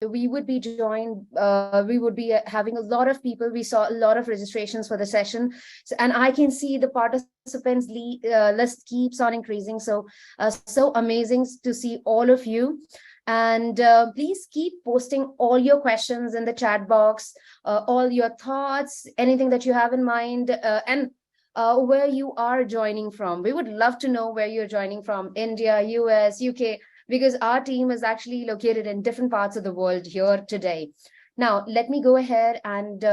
we would be joined, we would be having a lot of people. We saw a lot of registrations for the session. And I can see the participants list keeps on increasing. So amazing to see all of you. And please keep posting all your questions in the chat box, all your thoughts, anything that you have in mind, and where you are joining from. We would love to know where you're joining from: India, US, UK, because our team is actually located in different parts of the world here today. Now, let me go ahead and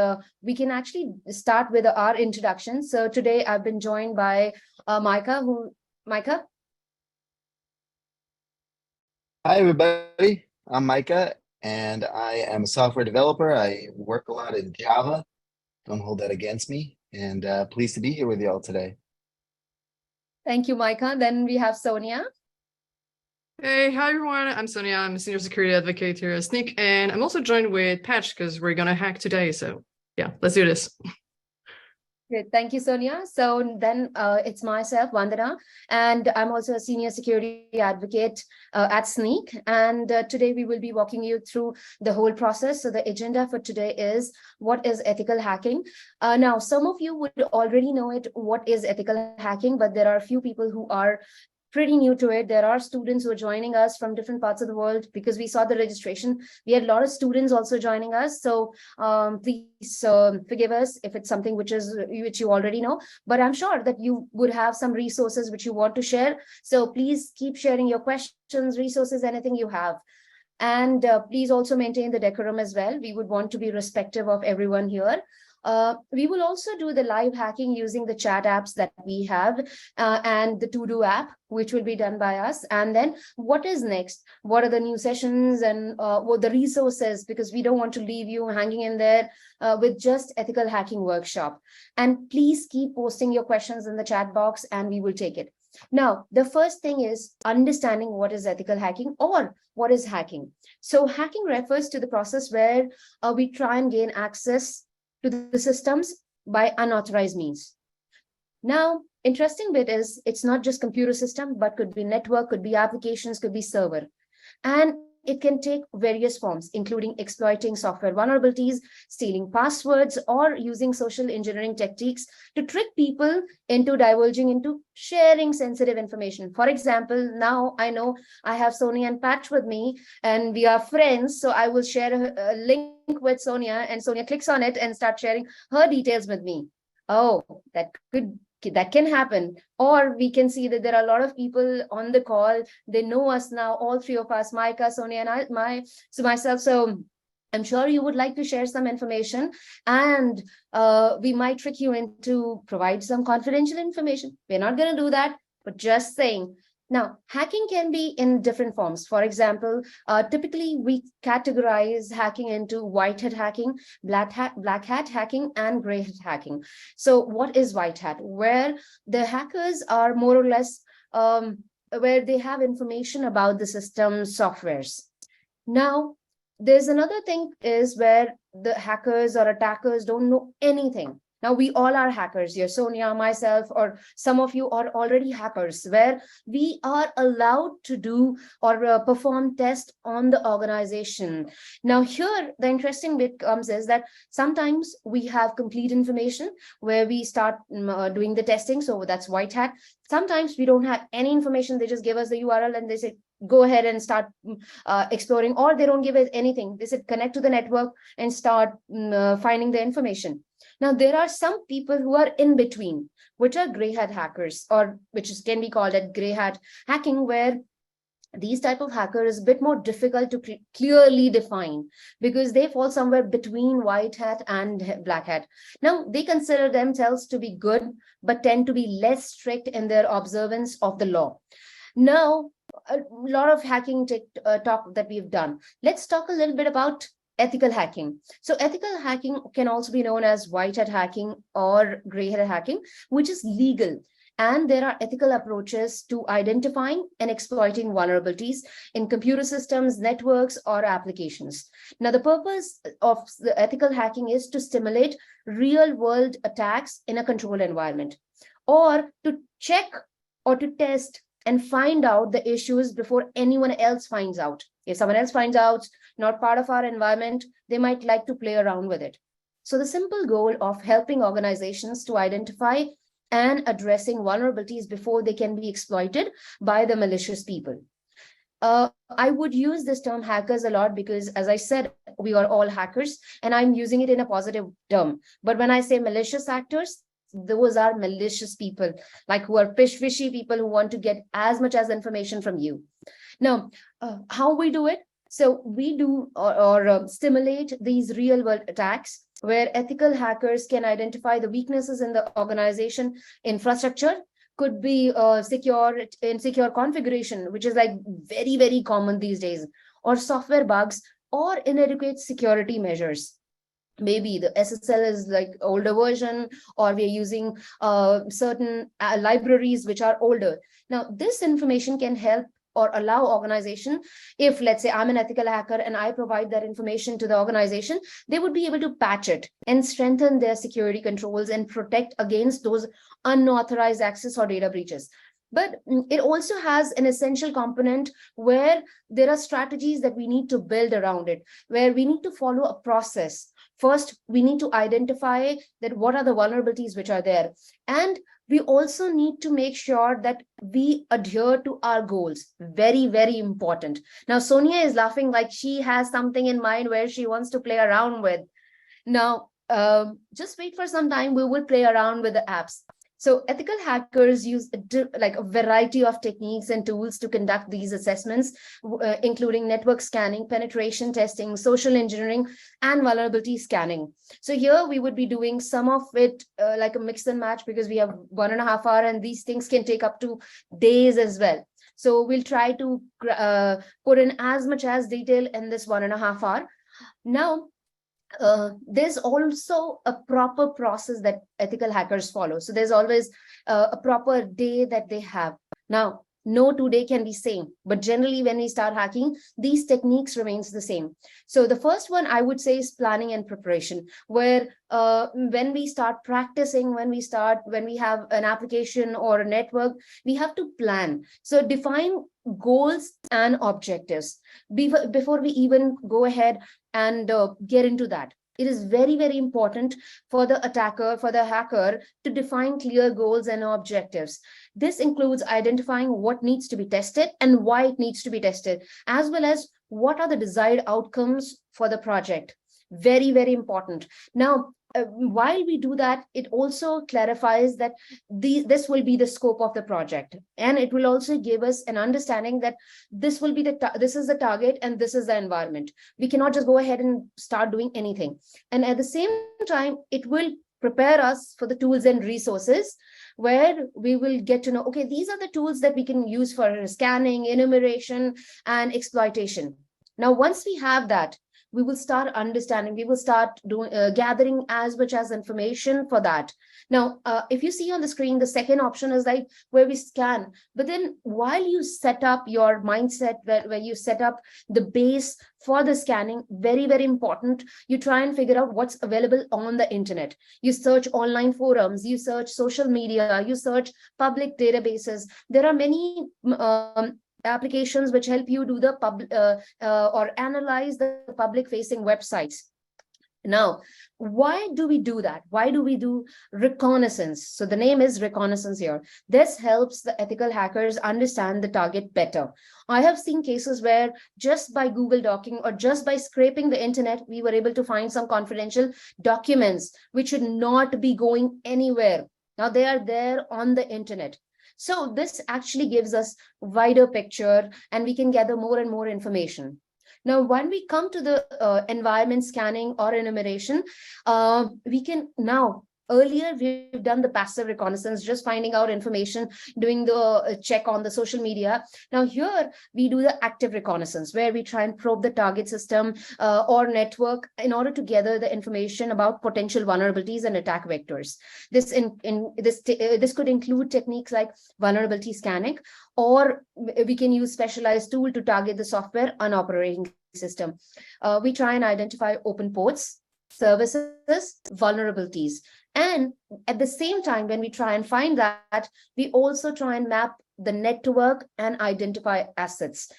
we can actually start with our introduction. So today I've been joined by Micah. Micah? Hi, everybody. I'm Micah, and I am a software developer. I work a lot in Java. Don't hold that against me. And pleased to be here with you all today. Thank you, Micah. Then we have Sonia. Hey, hi everyone. I'm Sonia. I'm a senior security advocate here at Snyk, and I'm also joined with Patch because we're gonna hack today. So yeah, let's do this. Great. Thank you, Sonia. So then it's myself, Vandana, and I'm also a senior security advocate at Snyk. And today we will be walking you through the whole process. So the agenda for today is what is ethical hacking. Now, some of you would already know it, what is ethical hacking, but there are a few people who are pretty new to it. There are students who are joining us from different parts of the world because we saw the registration. We had a lot of students also joining us. So please forgive us if it's something which you already know, but I'm sure that you would have some resources which you want to share. So please keep sharing your questions, resources, anything you have. And please also maintain the decorum as well. We would want to be respectful of everyone here. We will also do the live hacking using the chat apps that we have and the To-Do app, which will be done by us. And then what is next? What are the new sessions and what the resources? Because we don't want to leave you hanging in there with just ethical hacking workshop. And please keep posting your questions in the chat box and we will take it. Now, the first thing is understanding what is ethical hacking or what is hacking. So hacking refers to the process where we try and gain access to the systems by unauthorized means. Now, interesting bit is it's not just computer system, but could be network, could be applications, could be server. And it can take various forms, including exploiting software vulnerabilities, stealing passwords, or using social engineering techniques to trick people into divulging into sharing sensitive information. For example, now I know I have Sonia and Patch with me, and we are friends. So I will share a link with Sonia, and Sonia clicks on it and start sharing her details with me. Oh, that can happen. Or we can see that there are a lot of people on the call. They know us now, all three of us, Micah, Sonia, and myself. So I'm sure you would like to share some information, and we might trick you into provide some confidential information. We're not going to do that, but just saying. Now, hacking can be in different forms. For example, typically we categorize hacking into white hat hacking, black hat hacking, and gray hat hacking. So what is white hat? Where the hackers are more or less where they have information about the system softwares. Now, there's another thing is where the hackers or attackers don't know anything. Now, we all are hackers here, Sonia, myself, or some of you are already hackers, where we are allowed to do or perform tests on the organization. Now, here, the interesting bit comes is that sometimes we have complete information where we start doing the testing. So that's white hat. Sometimes we don't have any information. They just give us the URL and they say, go ahead and start exploring, or they don't give us anything. They said, connect to the network and start finding the information. Now, there are some people who are in between, which are gray hat hackers, or can be called at gray hat hacking, where these type of hackers is a bit more difficult to clearly define because they fall somewhere between white hat and black hat. Now, they consider themselves to be good, but tend to be less strict in their observance of the law. Now, a lot of hacking talk that we've done. Let's talk a little bit about ethical hacking. So ethical hacking can also be known as white hat hacking or gray hat hacking, which is legal. And there are ethical approaches to identifying and exploiting vulnerabilities in computer systems, networks, or applications. Now, the purpose of the ethical hacking is to stimulate real-world attacks in a controlled environment, or to check or to test and find out the issues before anyone else finds out. If someone else finds out, not part of our environment, they might like to play around with it. So the simple goal of helping organizations to identify and addressing vulnerabilities before they can be exploited by the malicious people. I would use this term hackers a lot because, as I said, we are all hackers, and I'm using it in a positive term. But when I say malicious actors, those are malicious people, like who are fishy people who want to get as much as information from you. Now, how we do it? So we do or stimulate these real world attacks where ethical hackers can identify the weaknesses in the organization infrastructure. Could be insecure configuration, which is like very, very common these days, or software bugs or inadequate security measures. Maybe the SSL is like older version, or we're using certain libraries which are older. Now, this information can help or allow organization, if let's say I'm an ethical hacker and I provide that information to the organization, they would be able to patch it and strengthen their security controls and protect against those unauthorized access or data breaches. But it also has an essential component where there are strategies that we need to build around it, where we need to follow a process. First, we need to identify that what are the vulnerabilities which are there. And we also need to make sure that we adhere to our goals. Very, very important. Now, Sonia is laughing like she has something in mind where she wants to play around with. Now, just wait for some time. We will play around with the apps. So ethical hackers use like a variety of techniques and tools to conduct these assessments, including network scanning, penetration testing, social engineering, and vulnerability scanning. So here we would be doing some of it like a mix and match, because we have 1.5 hours and these things can take up to days as well. So we'll try to put in as much as detail in this 1.5 hours. Now, there's also a proper process that ethical hackers follow. So there's always a proper day that they have. Now, no 2 day can be same, but generally when we start hacking, these techniques remains the same. So the first one I would say is planning and preparation, where when we start practicing, when we have an application or a network, we have to plan. So define goals and objectives before we even go ahead and get into that. It is very, very important for the attacker, for the hacker, to define clear goals and objectives. This includes identifying what needs to be tested and why it needs to be tested, as well as what are the desired outcomes for the project. Very, very important. Now, while we do that, it also clarifies that this will be the scope of the project, and it will also give us an understanding that this will be this is the target and this is the environment. We cannot just go ahead and start doing anything. And at the same time, it will prepare us for the tools and resources, where we will get to know, okay, these are the tools that we can use for scanning, enumeration, and exploitation. Now, once we have that, we will start understanding, we will start gathering as much as information for that. Now, if you see on the screen, the second option is like where we scan. But then while you set up your mindset, where you set up the base for the scanning, very, very important, you try and figure out what's available on the internet. You search online forums, you search social media, you search public databases. There are many applications which help you do the or analyze the public facing websites. Now, why do we do that? Why do we do reconnaissance? So the name is reconnaissance here. This helps the ethical hackers understand the target better. I have seen cases where just by Google Docking or just by scraping the internet, we were able to find some confidential documents which should not be going anywhere. Now they are there on the internet. So this actually gives us a wider picture, and we can gather more and more information. Now, when we come to the environment scanning or enumeration, we can now, earlier we've done the passive reconnaissance, just finding out information, doing the check on the social media. Now here we do the active reconnaissance, where we try and probe the target system or network in order to gather the information about potential vulnerabilities and attack vectors. This could include techniques like vulnerability scanning, or we can use specialized tool to target the software and operating system. We try and identify open ports, services, vulnerabilities. And at the same time, when we try and find that, we also try and map the network and identify assets.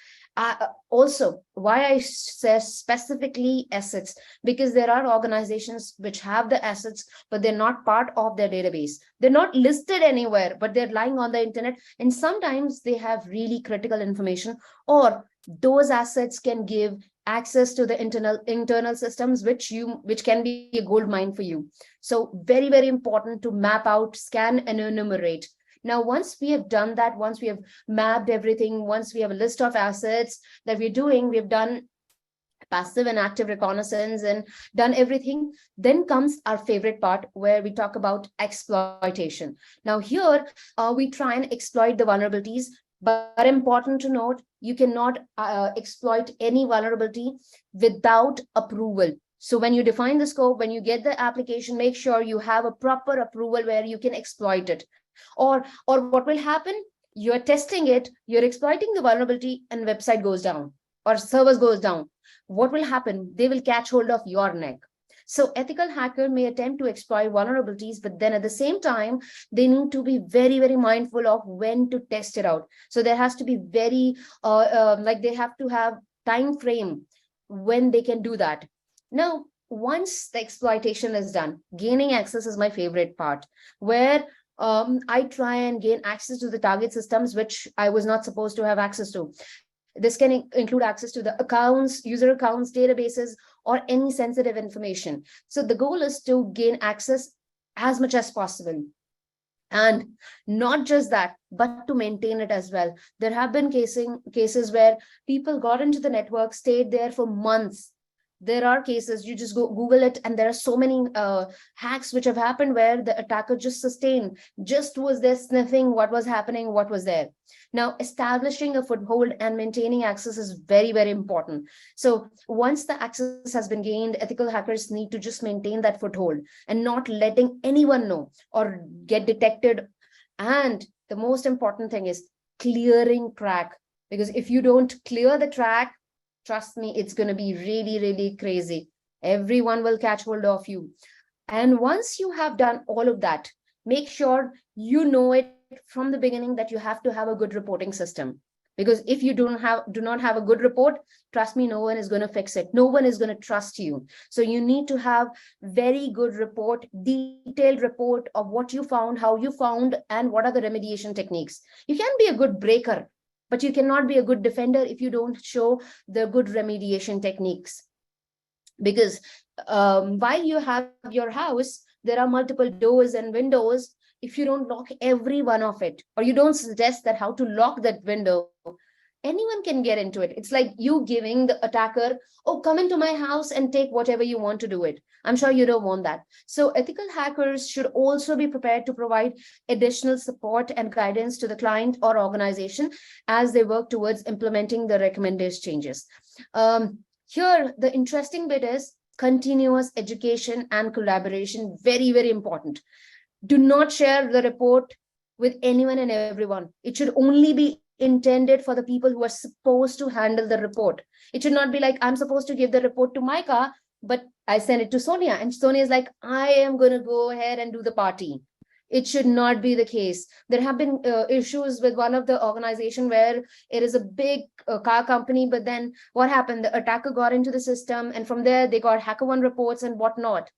Also, why I say specifically assets, because there are organizations which have the assets, but they're not part of their database. They're not listed anywhere, but they're lying on the internet. And sometimes they have really critical information, or those assets can give access to the internal systems, which can be a gold mine for you. So very, very important to map out, scan, and enumerate. Now, once we have done that, once we have mapped everything, once we have a list of assets that we're doing, we've done passive and active reconnaissance and done everything, then comes our favorite part where we talk about exploitation. Now here, we try and exploit the vulnerabilities, but important to note, you cannot exploit any vulnerability without approval. So when you define the scope, when you get the application, make sure you have a proper approval where you can exploit it. Or what will happen? You're testing it, you're exploiting the vulnerability, and website goes down or servers goes down. What will happen? They will catch hold of your neck. So ethical hacker may attempt to exploit vulnerabilities, but then at the same time, they need to be very, very mindful of when to test it out. So there has to be very, they have to have time frame when they can do that. Now, once the exploitation is done, gaining access is my favorite part, where I try and gain access to the target systems, which I was not supposed to have access to. This can include access to the accounts, user accounts, databases, or any sensitive information. So the goal is to gain access as much as possible. And not just that, but to maintain it as well. There have been cases where people got into the network, stayed there for months. There are cases, you just go Google it, and there are so many hacks which have happened where the attacker just was there sniffing what was happening, what was there. Now, establishing a foothold and maintaining access is very, very important. So once the access has been gained, ethical hackers need to just maintain that foothold and not letting anyone know or get detected. And the most important thing is clearing track, because if you don't clear the track, trust me, it's going to be really, really crazy. Everyone will catch hold of you. And once you have done all of that, make sure you know it from the beginning that you have to have a good reporting system. Because if you do not have a good report, trust me, no one is going to fix it. No one is going to trust you. So you need to have very good report, detailed report of what you found, how you found, and what are the remediation techniques. You can be a good breaker, but you cannot be a good defender if you don't show the good remediation techniques. Because while you have your house, there are multiple doors and windows. If you don't lock every one of it, or you don't suggest that how to lock that window, anyone can get into it. It's like you giving the attacker, oh, come into my house and take whatever you want to do it. I'm sure you don't want that. So ethical hackers should also be prepared to provide additional support and guidance to the client or organization as they work towards implementing the recommended changes. Here, the interesting bit is continuous education and collaboration. Very, very important. Do not share the report with anyone and everyone. It should only be intended for the people who are supposed to handle the report. It should not be like, I'm supposed to give the report to Micah, but I send it to Sonia, and Sonia is like, I am going to go ahead and do the party. It should not be the case. There have been issues with one of the organization where it is a big car company, but then what happened? The attacker got into the system, and from there they got HackerOne reports and whatnot.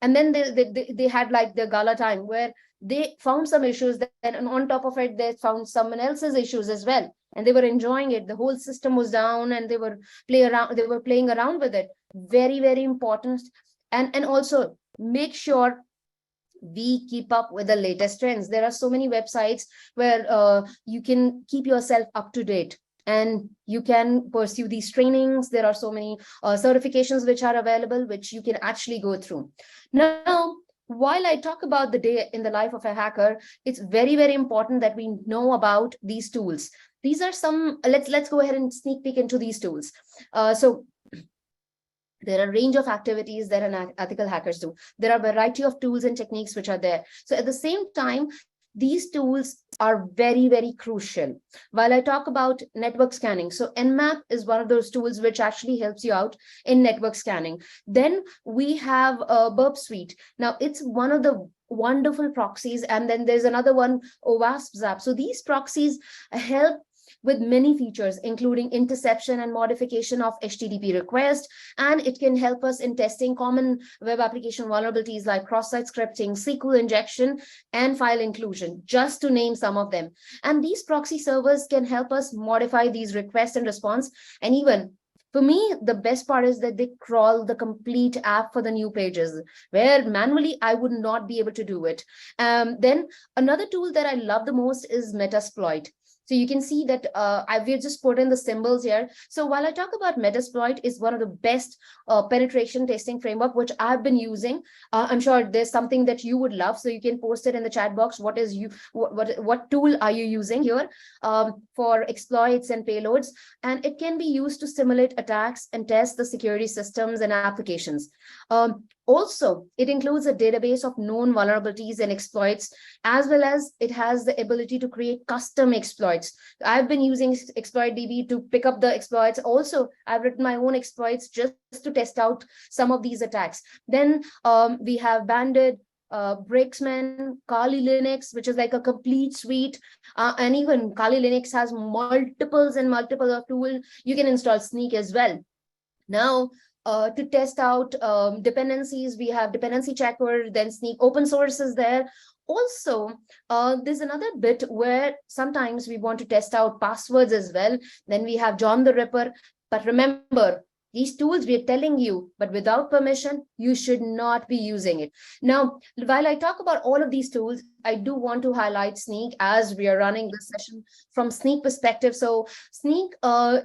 And then they had like the gala time where they found some issues, and on top of it, they found someone else's issues as well. And they were enjoying it. The whole system was down, and they were playing around with it. Very, very important. And also make sure we keep up with the latest trends. There are so many websites where you can keep yourself up to date, and you can pursue these trainings. There are so many certifications which are available, which you can actually go through. Now, while I talk about the day in the life of a hacker, it's very, very important that we know about these tools. These are some, let's go ahead and sneak peek into these tools. So there are a range of activities that an ethical hackers do. There are a variety of tools and techniques which are there. So at the same time, these tools are very, very crucial. While I talk about network scanning, so Nmap is one of those tools which actually helps you out in network scanning. Then we have Burp Suite. Now, it's one of the wonderful proxies. And then there's another one, OWASP Zap. So these proxies help with many features, including interception and modification of HTTP requests. And it can help us in testing common web application vulnerabilities like cross-site scripting, SQL injection, and file inclusion, just to name some of them. And these proxy servers can help us modify these requests and response. And even for me, the best part is that they crawl the complete app for the new pages, where manually I would not be able to do it. Then another tool that I love the most is Metasploit. So you can see that we've just put in the symbols here. So while I talk about Metasploit is one of the best penetration testing framework, which I've been using. I'm sure there's something that you would love. So you can post it in the chat box. What tool are you using here for exploits and payloads? And it can be used to simulate attacks and test the security systems and applications. Also, it includes a database of known vulnerabilities and exploits, as well as it has the ability to create custom exploits. I've been using ExploitDB to pick up the exploits. Also, I've written my own exploits just to test out some of these attacks. Then we have Bandit, Breaksman, Kali Linux, which is like a complete suite. And even Kali Linux has multiples and multiple of tools. You can install Snyk as well. Now, to test out dependencies, we have Dependency Checker, then Snyk open source is there. Also, there's another bit where sometimes we want to test out passwords as well. Then we have John the Ripper. But remember, these tools we are telling you, but without permission, you should not be using it. Now, while I talk about all of these tools, I do want to highlight Snyk as we are running this session from Snyk perspective. So Snyk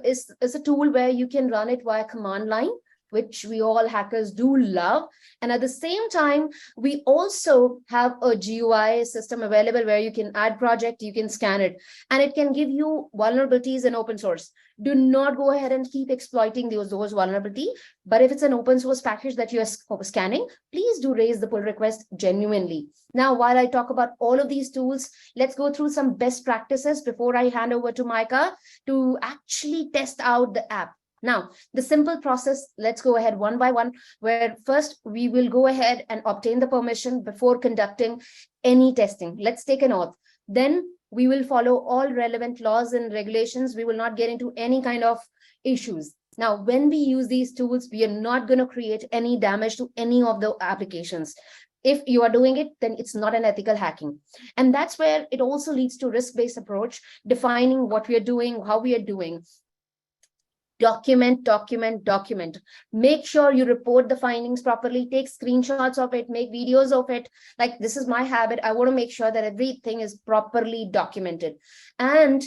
is a tool where you can run it via command line, which we all hackers do love. And at the same time, we also have a GUI system available where you can add project, you can scan it, and it can give you vulnerabilities in open source. Do not go ahead and keep exploiting those vulnerabilities. But if it's an open source package that you are scanning, please do raise the pull request genuinely. Now, while I talk about all of these tools, let's go through some best practices before I hand over to Micah to actually test out the app. Now, the simple process, let's go ahead one by one, where first we will go ahead and obtain the permission before conducting any testing. Let's take an oath. Then we will follow all relevant laws and regulations. We will not get into any kind of issues. Now, when we use these tools, we are not going to create any damage to any of the applications. If you are doing it, then it's not an ethical hacking. And that's where it also leads to risk-based approach, defining what we are doing, how we are doing. Document. Make sure you report the findings properly, take screenshots of it, make videos of it. Like, this is my habit. I want to make sure that everything is properly documented. And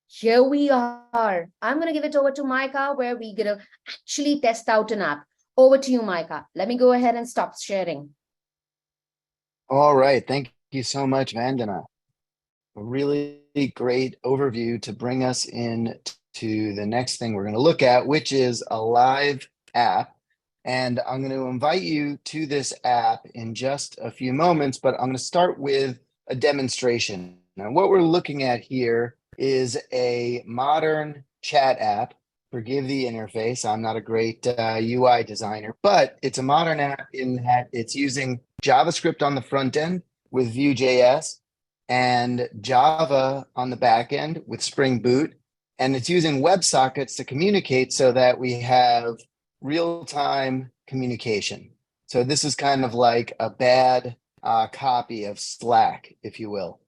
here we are. I'm going to give it over to Micah, where we're going to actually test out an app. Over to you, Micah. Let me go ahead and stop sharing. All right. Thank you so much, Vandana. A really great overview to bring us in to the next thing we're going to look at, which is a live app. And I'm going to invite you to this app in just a few moments, but I'm going to start with a demonstration. Now, what we're looking at here is a modern chat app. Forgive the interface. I'm not a great UI designer, but it's a modern app in that it's using JavaScript on the front end with Vue.js and Java on the back end with Spring Boot. And it's using WebSockets to communicate so that we have real-time communication. So this is kind of like a bad copy of Slack, if you will.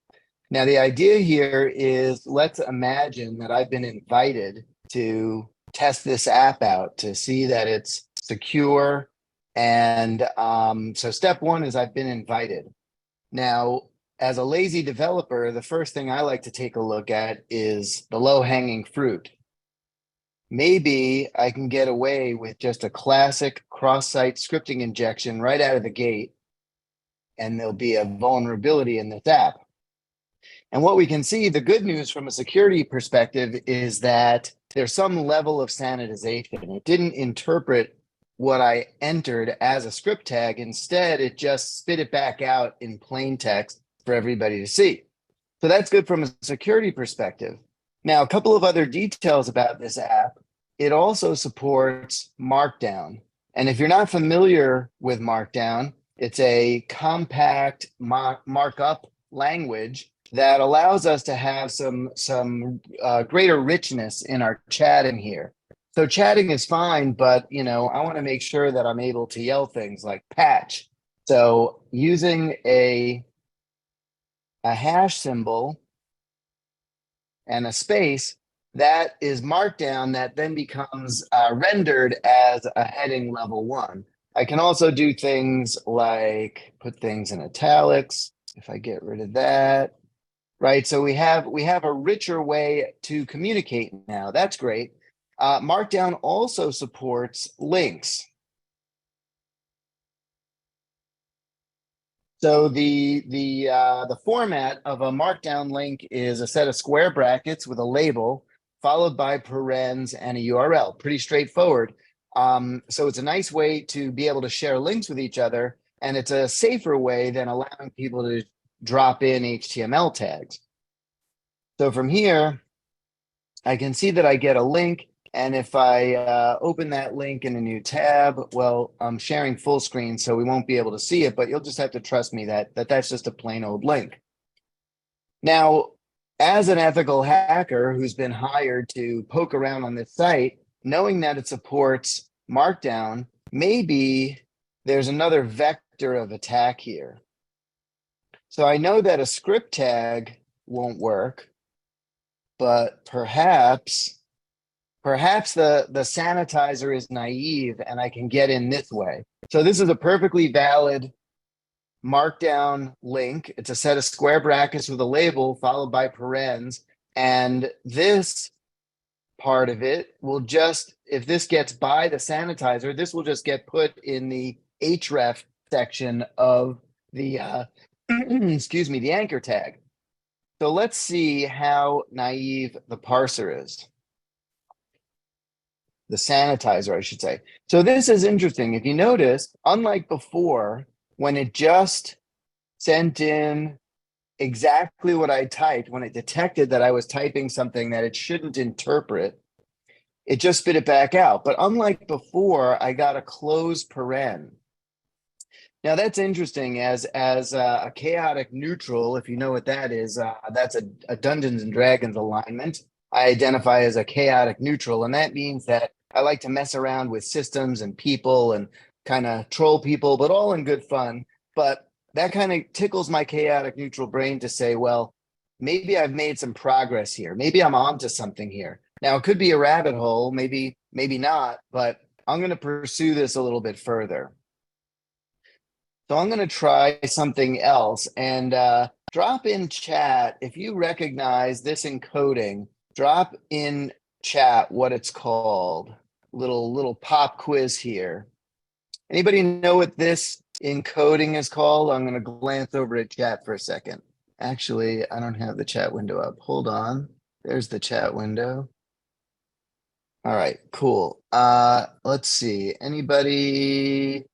Now, the idea here is, let's imagine that I've been invited to test this app out to see that it's secure. And so step one is I've been invited. Now, as a lazy developer, the first thing I like to take a look at is the low-hanging fruit. Maybe I can get away with just a classic cross-site scripting injection right out of the gate, and there'll be a vulnerability in this app. And what we can see, the good news from a security perspective, is that there's some level of sanitization. It didn't interpret what I entered as a script tag. Instead, it just spit it back out in plain text for everybody to see. So that's good from a security perspective. Now, a couple of other details about this app. It also supports Markdown. And if you're not familiar with Markdown, It's a compact markup language that allows us to have some greater richness in our chatting here. So chatting is fine, but I want to make sure that I'm able to yell things like patch. So using a hash symbol and a space, that is markdown that then becomes rendered as a heading level 1. I can also do things like put things in italics. If I get rid of that, right? So we have a richer way to communicate now. That's great. Markdown also supports links. So the format of a markdown link is a set of square brackets with a label followed by parens and a URL. Pretty straightforward. So it's a nice way to be able to share links with each other, and it's a safer way than allowing people to drop in HTML tags. So from here, I can see that I get a link, and if I open that link in a new tab, well, I'm sharing full screen, so we won't be able to see it, but you'll just have to trust me that that's just a plain old link. Now, as an ethical hacker who's been hired to poke around on this site, knowing that it supports Markdown, maybe there's another vector of attack here. So I know that a script tag won't work, but perhaps the sanitizer is naive and I can get in this way. So this is a perfectly valid markdown link. It's a set of square brackets with a label followed by parens. And this part of it will just, if this gets by the sanitizer, this will just get put in the href section of the, excuse me, the anchor tag. So let's see how naive the parser is. The sanitizer, I should say. So this is interesting. If you notice, unlike before, when it just sent in exactly what I typed, when it detected that I was typing something that it shouldn't interpret, it just spit it back out. But unlike before, I got a close paren. Now that's interesting as a chaotic neutral, if you know what that is, that's a Dungeons and Dragons alignment. I identify as a chaotic neutral, and that means that I like to mess around with systems and people and kind of troll people, but all in good fun. But that kind of tickles my chaotic neutral brain to say, well, maybe I've made some progress here. Maybe I'm onto something here. Now it could be a rabbit hole, maybe not, but I'm going to pursue this a little bit further. So I'm going to try something else and drop in chat. If you recognize this encoding, drop in chat what it's called. Little pop quiz here. Anybody know what this encoding is called? I'm going to glance over at chat for a second. Actually, I don't have the chat window up. Hold on. There's the chat window. All right, cool. Let's see. Anybody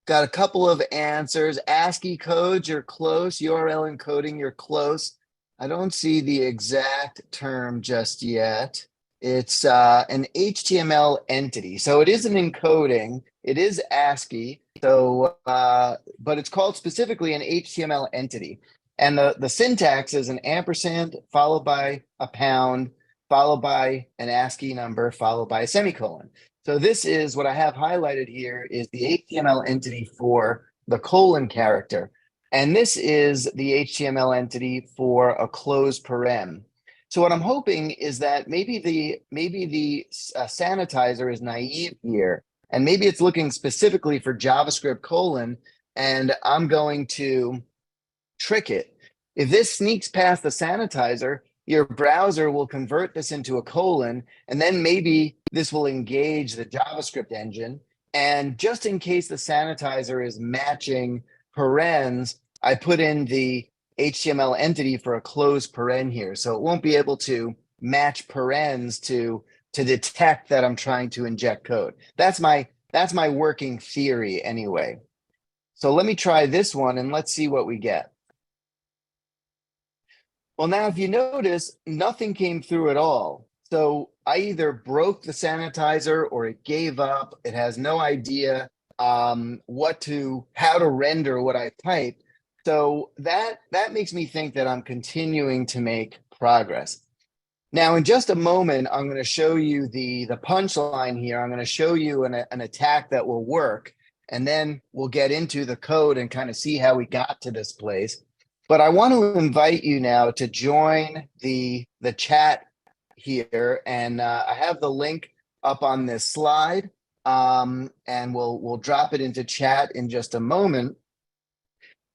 got a couple of answers? ASCII codes, you're close. URL encoding, you're close. I don't see the exact term just yet. It's an HTML entity. So it is an encoding. It is ASCII. So, but it's called specifically an HTML entity. And the syntax is an ampersand followed by a pound, followed by an ASCII number, followed by a semicolon. So this is what I have highlighted here is the HTML entity for the colon character. And this is the HTML entity for a closed paren. So what I'm hoping is that maybe the sanitizer is naive here, and maybe it's looking specifically for JavaScript colon, and I'm going to trick it. If this sneaks past the sanitizer, your browser will convert this into a colon, and then maybe this will engage the JavaScript engine. And just in case the sanitizer is matching parens, I put in the HTML entity for a closed paren here. So it won't be able to match parens to detect that I'm trying to inject code. That's my working theory anyway. So let me try this one and let's see what we get. Well, now if you notice, nothing came through at all. So I either broke the sanitizer or it gave up. It has no idea how to render what I typed. So that makes me think that I'm continuing to make progress. Now, in just a moment, I'm going to show you the punchline here. I'm going to show you an attack that will work, and then we'll get into the code and kind of see how we got to this place. But I want to invite you now to join the chat here, and I have the link up on this slide, and we'll drop it into chat in just a moment.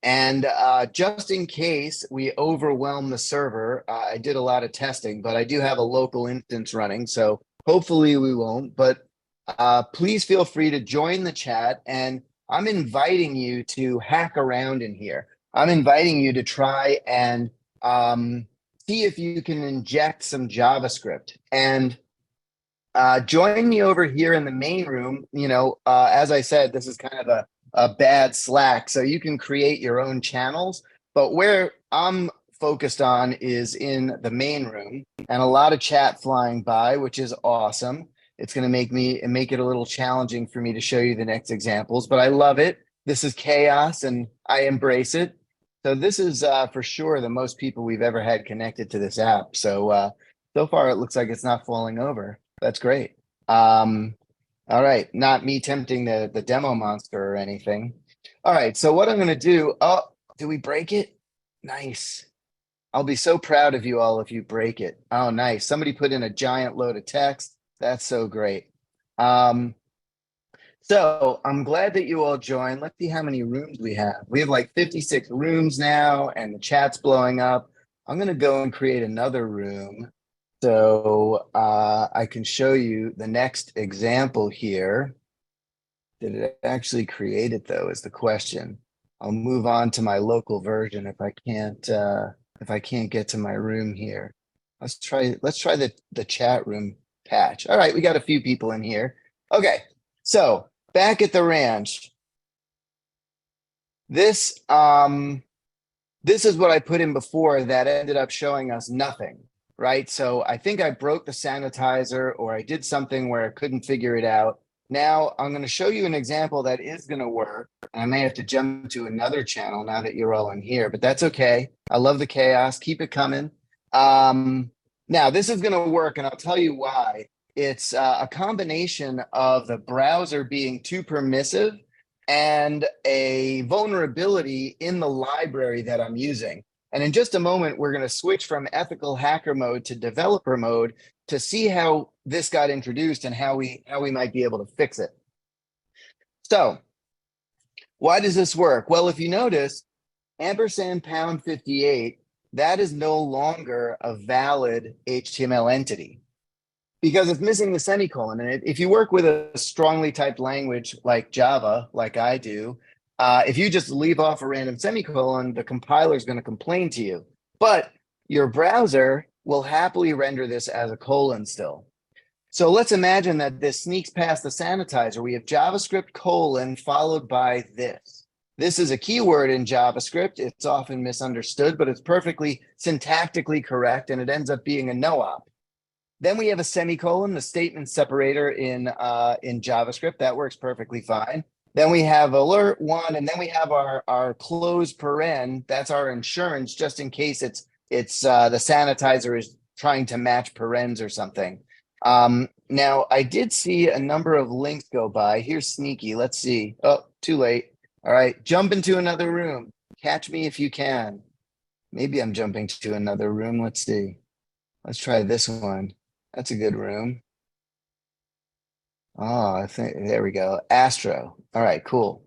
And just in case we overwhelm the server, I did a lot of testing, but I do have a local instance running, so hopefully we won't. But please feel free to join the chat, and I'm inviting you to hack around in here. I'm inviting you to try and see if you can inject some JavaScript. And join me over here in the main room. As I said, this is kind of a bad Slack, so you can create your own channels. But where I'm focused on is in the main room, and a lot of chat flying by, which is awesome. It's going to make it a little challenging for me to show you the next examples, but I love it. This is chaos, and I embrace it. So this is for sure the most people we've ever had connected to this app. So so far it looks like it's not falling over. That's great. All right, not me tempting the demo monster or anything. All right, so what I'm going to do, oh, do we break it? Nice. I'll be so proud of you all if you break it. Oh, nice. Somebody put in a giant load of text. That's so great. So I'm glad that you all joined. Let's see how many rooms we have. We have like 56 rooms now, and the chat's blowing up. I'm going to go and create another room. So I can show you the next example here. Did it actually create it though, is the question. I'll move on to my local version if I can't get to my room here. Let's try the chat room patch. All right, we got a few people in here. Okay, so back at the ranch. This is what I put in before that ended up showing us nothing. Right, so I think I broke the sanitizer, or I did something where I couldn't figure it out. Now I'm going to show you an example that is going to work. I may have to jump to another channel now that you're all in here, but that's okay. I love the chaos. Keep it coming. Now this is going to work, and I'll tell you why. It's a combination of the browser being too permissive and a vulnerability in the library that I'm using. And in just a moment, we're going to switch from ethical hacker mode to developer mode to see how this got introduced and how we might be able to fix it. So why does this work? Well, if you notice, ampersand pound 58, that is no longer a valid HTML entity because it's missing the semicolon. And if you work with a strongly typed language like Java, like I do, if you just leave off a random semicolon, the compiler is going to complain to you. But your browser will happily render this as a colon still. So let's imagine that this sneaks past the sanitizer. We have JavaScript colon followed by this. This is a keyword in JavaScript. It's often misunderstood, but it's perfectly syntactically correct, and it ends up being a no-op. Then we have a semicolon, the statement separator in JavaScript. That works perfectly fine. Then we have alert one, and then we have our close paren. That's our insurance, just in case it's the sanitizer is trying to match parens or something. Now I did see a number of links go by. Here's sneaky. Let's see. Oh, too late. All right, jump into another room. Catch me if you can. Maybe I'm jumping to another room. Let's see. Let's try this one. That's a good room. Oh, I think there we go. Astro. All right, cool.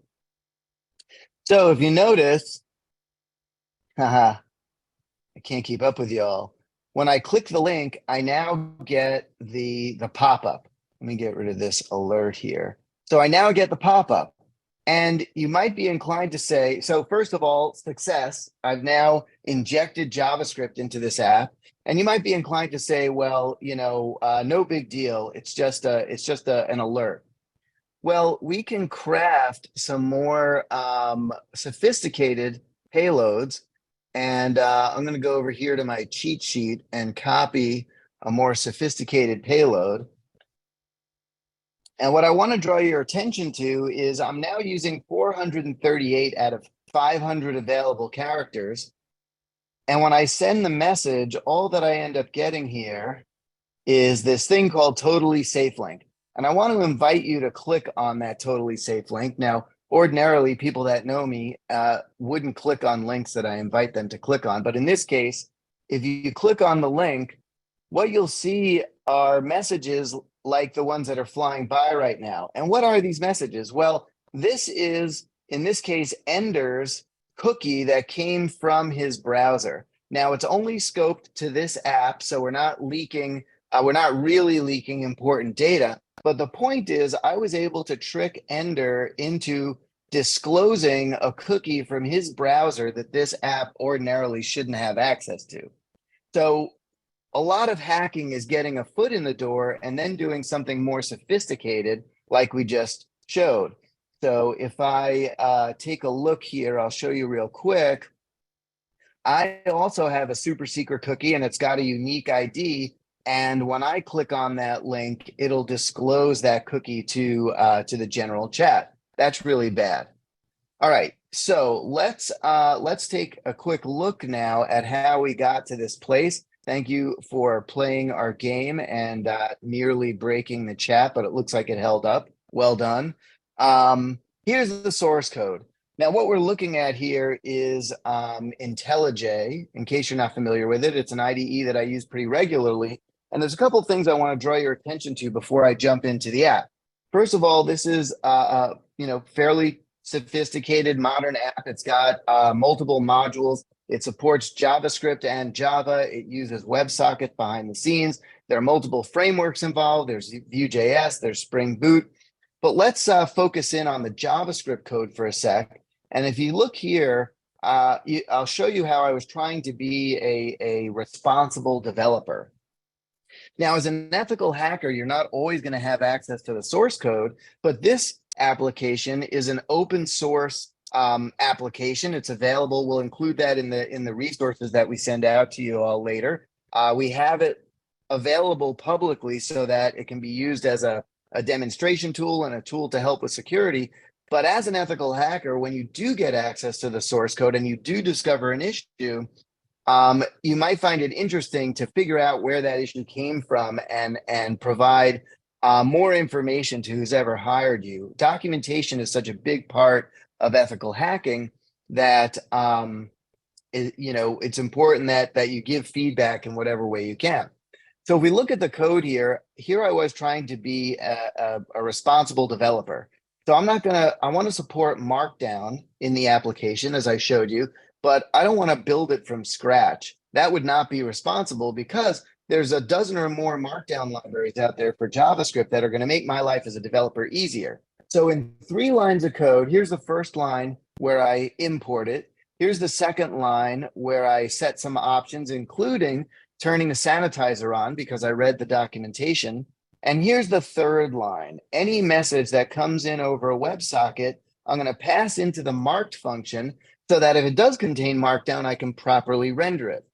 So if you notice, haha, I can't keep up with y'all. When I click the link, I now get the pop-up. Let me get rid of this alert here. So I now get the pop-up. And you might be inclined to say, so first of all, success. I've now injected JavaScript into this app. And you might be inclined to say, well, no big deal. It's just an alert. Well, we can craft some more sophisticated payloads. And I'm going to go over here to my cheat sheet and copy a more sophisticated payload. And what I want to draw your attention to is I'm now using 438 out of 500 available characters. And when I send the message, all that I end up getting here is this thing called Totally Safe link. And I want to invite you to click on that Totally Safe link. Now, ordinarily, people that know me wouldn't click on links that I invite them to click on. But in this case, if you click on the link, what you'll see are messages like the ones that are flying by right now. And what are these messages? Well, this is, in this case, Ender's cookie that came from his browser. Now, it's only scoped to this app, so we're not leaking, we're not really leaking important data. But the point is, I was able to trick Ender into disclosing a cookie from his browser that this app ordinarily shouldn't have access to. So a lot of hacking is getting a foot in the door and then doing something more sophisticated like we just showed. So if I take a look here, I'll show you real quick. I also have a super secret cookie and it's got a unique ID. And when I click on that link, it'll disclose that cookie to the general chat. That's really bad. All right, so let's take a quick look now at how we got to this place. Thank you for playing our game and nearly breaking the chat, but it looks like it held up. Well done. Here's the source code. Now, what we're looking at here is IntelliJ. In case you're not familiar with it, it's an IDE that I use pretty regularly. And there's a couple of things I want to draw your attention to before I jump into the app. First of all, this is fairly sophisticated modern app. It's got multiple modules. It supports JavaScript and Java. It uses WebSocket behind the scenes. There are multiple frameworks involved. There's Vue.js, there's Spring Boot. But let's focus in on the JavaScript code for a sec. And if you look here, I'll show you how I was trying to be a responsible developer. Now, as an ethical hacker, you're not always going to have access to the source code, but this application is an open source application. It's available. We'll include that in the resources that we send out to you all later. We have it available publicly so that it can be used as a demonstration tool and a tool to help with security. But as an ethical hacker, when you do get access to the source code and you do discover an issue, you might find it interesting to figure out where that issue came from and provide more information to who's ever hired you. Documentation is such a big part of ethical hacking that it's important that you give feedback in whatever way you can. So if we look at the code here I was trying to be a responsible developer. So I want to support Markdown in the application, as I showed you, but I don't want to build it from scratch. That would not be responsible because there's a dozen or more Markdown libraries out there for JavaScript that are going to make my life as a developer easier. So in 3 lines of code, here's the first line where I import it. Here's the second line where I set some options, including turning the sanitizer on because I read the documentation. And here's the third line. Any message that comes in over a WebSocket, I'm going to pass into the marked function so that if it does contain Markdown, I can properly render it.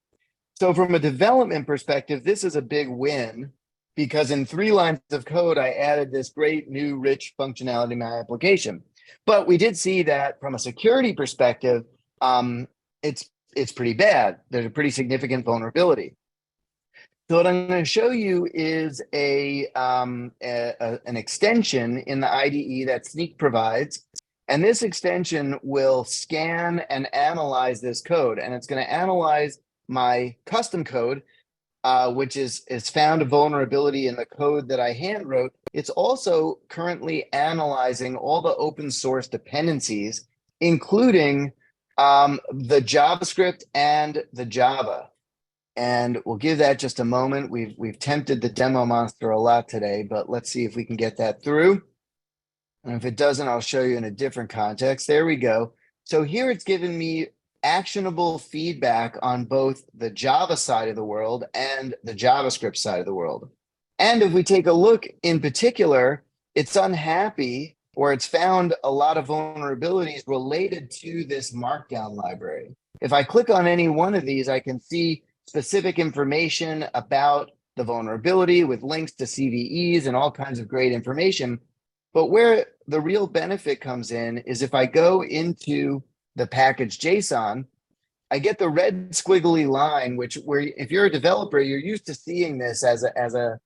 So from a development perspective, this is a big win because in 3 lines of code, I added this great new rich functionality in my application. But we did see that from a security perspective, it's pretty bad. There's a pretty significant vulnerability. So what I'm going to show you is an extension in the IDE that Snyk provides. And this extension will scan and analyze this code. And it's going to analyze my custom code, which is found a vulnerability in the code that I hand wrote. It's also currently analyzing all the open source dependencies, including the JavaScript and the Java. And we'll give that just a moment. We've tempted the demo monster a lot today, but let's see if we can get that through. And if it doesn't, I'll show you in a different context. There we go. So here it's given me actionable feedback on both the Java side of the world and the JavaScript side of the world. And if we take a look in particular, it's unhappy or it's found a lot of vulnerabilities related to this Markdown library. If I click on any one of these, I can see specific information about the vulnerability with links to CVEs and all kinds of great information. But where the real benefit comes in is if I go into the package JSON, I get the red squiggly line, where if you're a developer, you're used to seeing this as a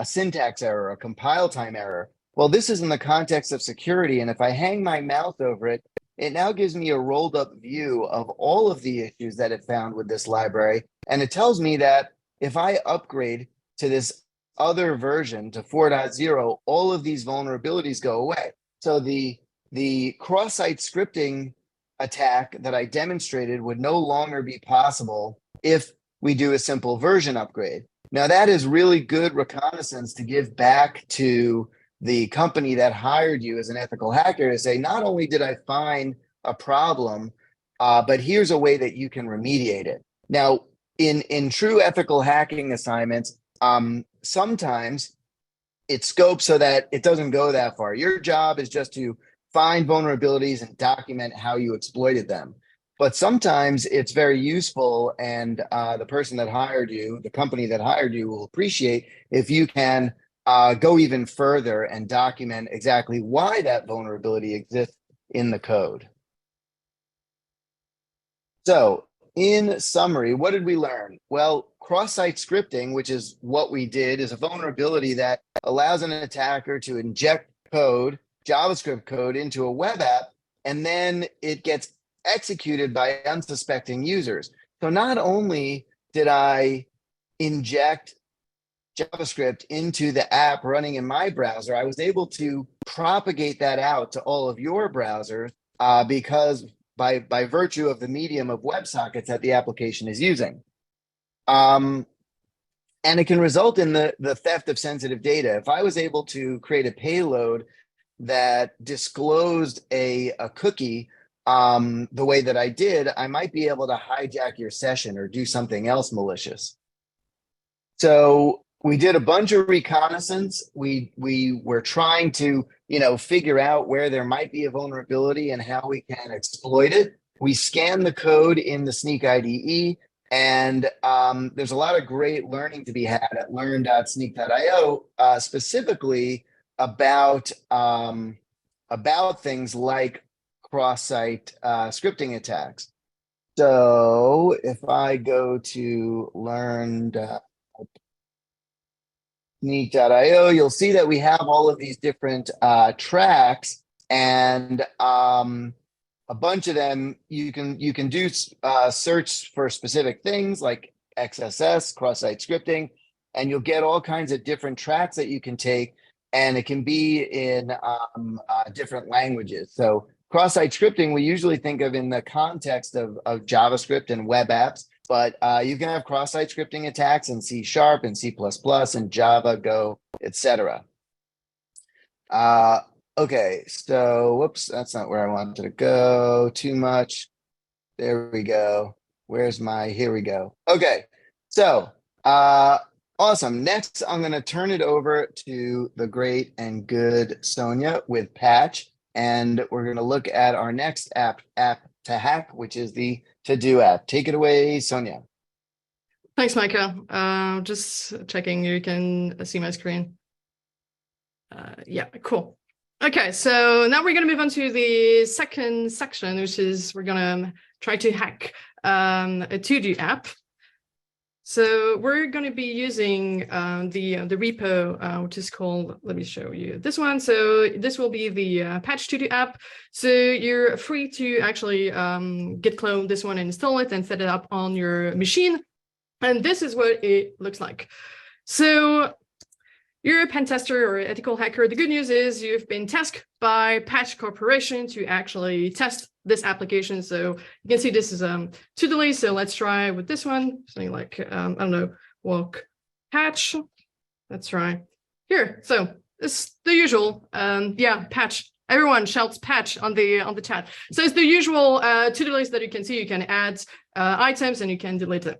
syntax error, a compile time error. Well, this is in the context of security. And if I hang my mouse over it, it now gives me a rolled up view of all of the issues that it found with this library. And it tells me that if I upgrade to this other version, to 4.0, all of these vulnerabilities go away. So the cross-site scripting attack that I demonstrated would no longer be possible if we do a simple version upgrade. Now, that is really good reconnaissance to give back to the company that hired you as an ethical hacker to say, not only did I find a problem, but here's a way that you can remediate it. Now, in true ethical hacking assignments, sometimes it's scoped so that it doesn't go that far. Your job is just to find vulnerabilities and document how you exploited them. But sometimes it's very useful, and the person that hired you, the company that hired you, will appreciate if you can go even further and document exactly why that vulnerability exists in the code. So, in summary, what did we learn? Well, cross-site scripting, which is what we did, is a vulnerability that allows an attacker to inject code, JavaScript code, into a web app, and then it gets executed by unsuspecting users. So not only did I inject JavaScript into the app running in my browser, I was able to propagate that out to all of your browsers because by virtue of the medium of WebSockets that the application is using. And it can result in the theft of sensitive data. If I was able to create a payload that disclosed a cookie the way that I did, I might be able to hijack your session or do something else malicious. So we did a bunch of reconnaissance. We were trying to, figure out where there might be a vulnerability and how we can exploit it. We scanned the code in the Snyk IDE, and there's a lot of great learning to be had at learn.snyk.io, specifically about things like cross-site scripting attacks. So if I go to learn.snyk.io, you'll see that we have all of these different tracks, and a bunch of them you can do search for specific things like XSS, cross-site scripting, and you'll get all kinds of different tracks that you can take, and it can be in different languages. So cross-site scripting, we usually think of in the context of JavaScript and web apps, but you can have cross-site scripting attacks in C# and C++ and Java, Go, etc. Okay, so whoops, that's not where I wanted to go too much. There we go. Here we go. Okay, so awesome. Next, I'm going to turn it over to the great and good Sonia with Patch, and we're going to look at our next app to hack, which is the To-Do app. Take it away, Sonia. Thanks, Micah. Just checking you can see my screen. Yeah, cool. Okay, so now we're going to move on to the second section, which is we're going to try to hack a To-Do app. So we're going to be using the repo, which is called, let me show you this one. So this will be the Patch To-Do app. So you're free to actually git clone this one and install it and set it up on your machine. And this is what it looks like. So you're a pen tester or ethical hacker. The good news is you've been tasked by Patch Corporation to actually test this application. So you can see this is to-do list. So let's try with this one, something like, I don't know, walk patch. Let's try here. So it's the usual, yeah, patch. Everyone shouts patch on the chat. So it's the usual to-do list that you can see. You can add items and you can delete them.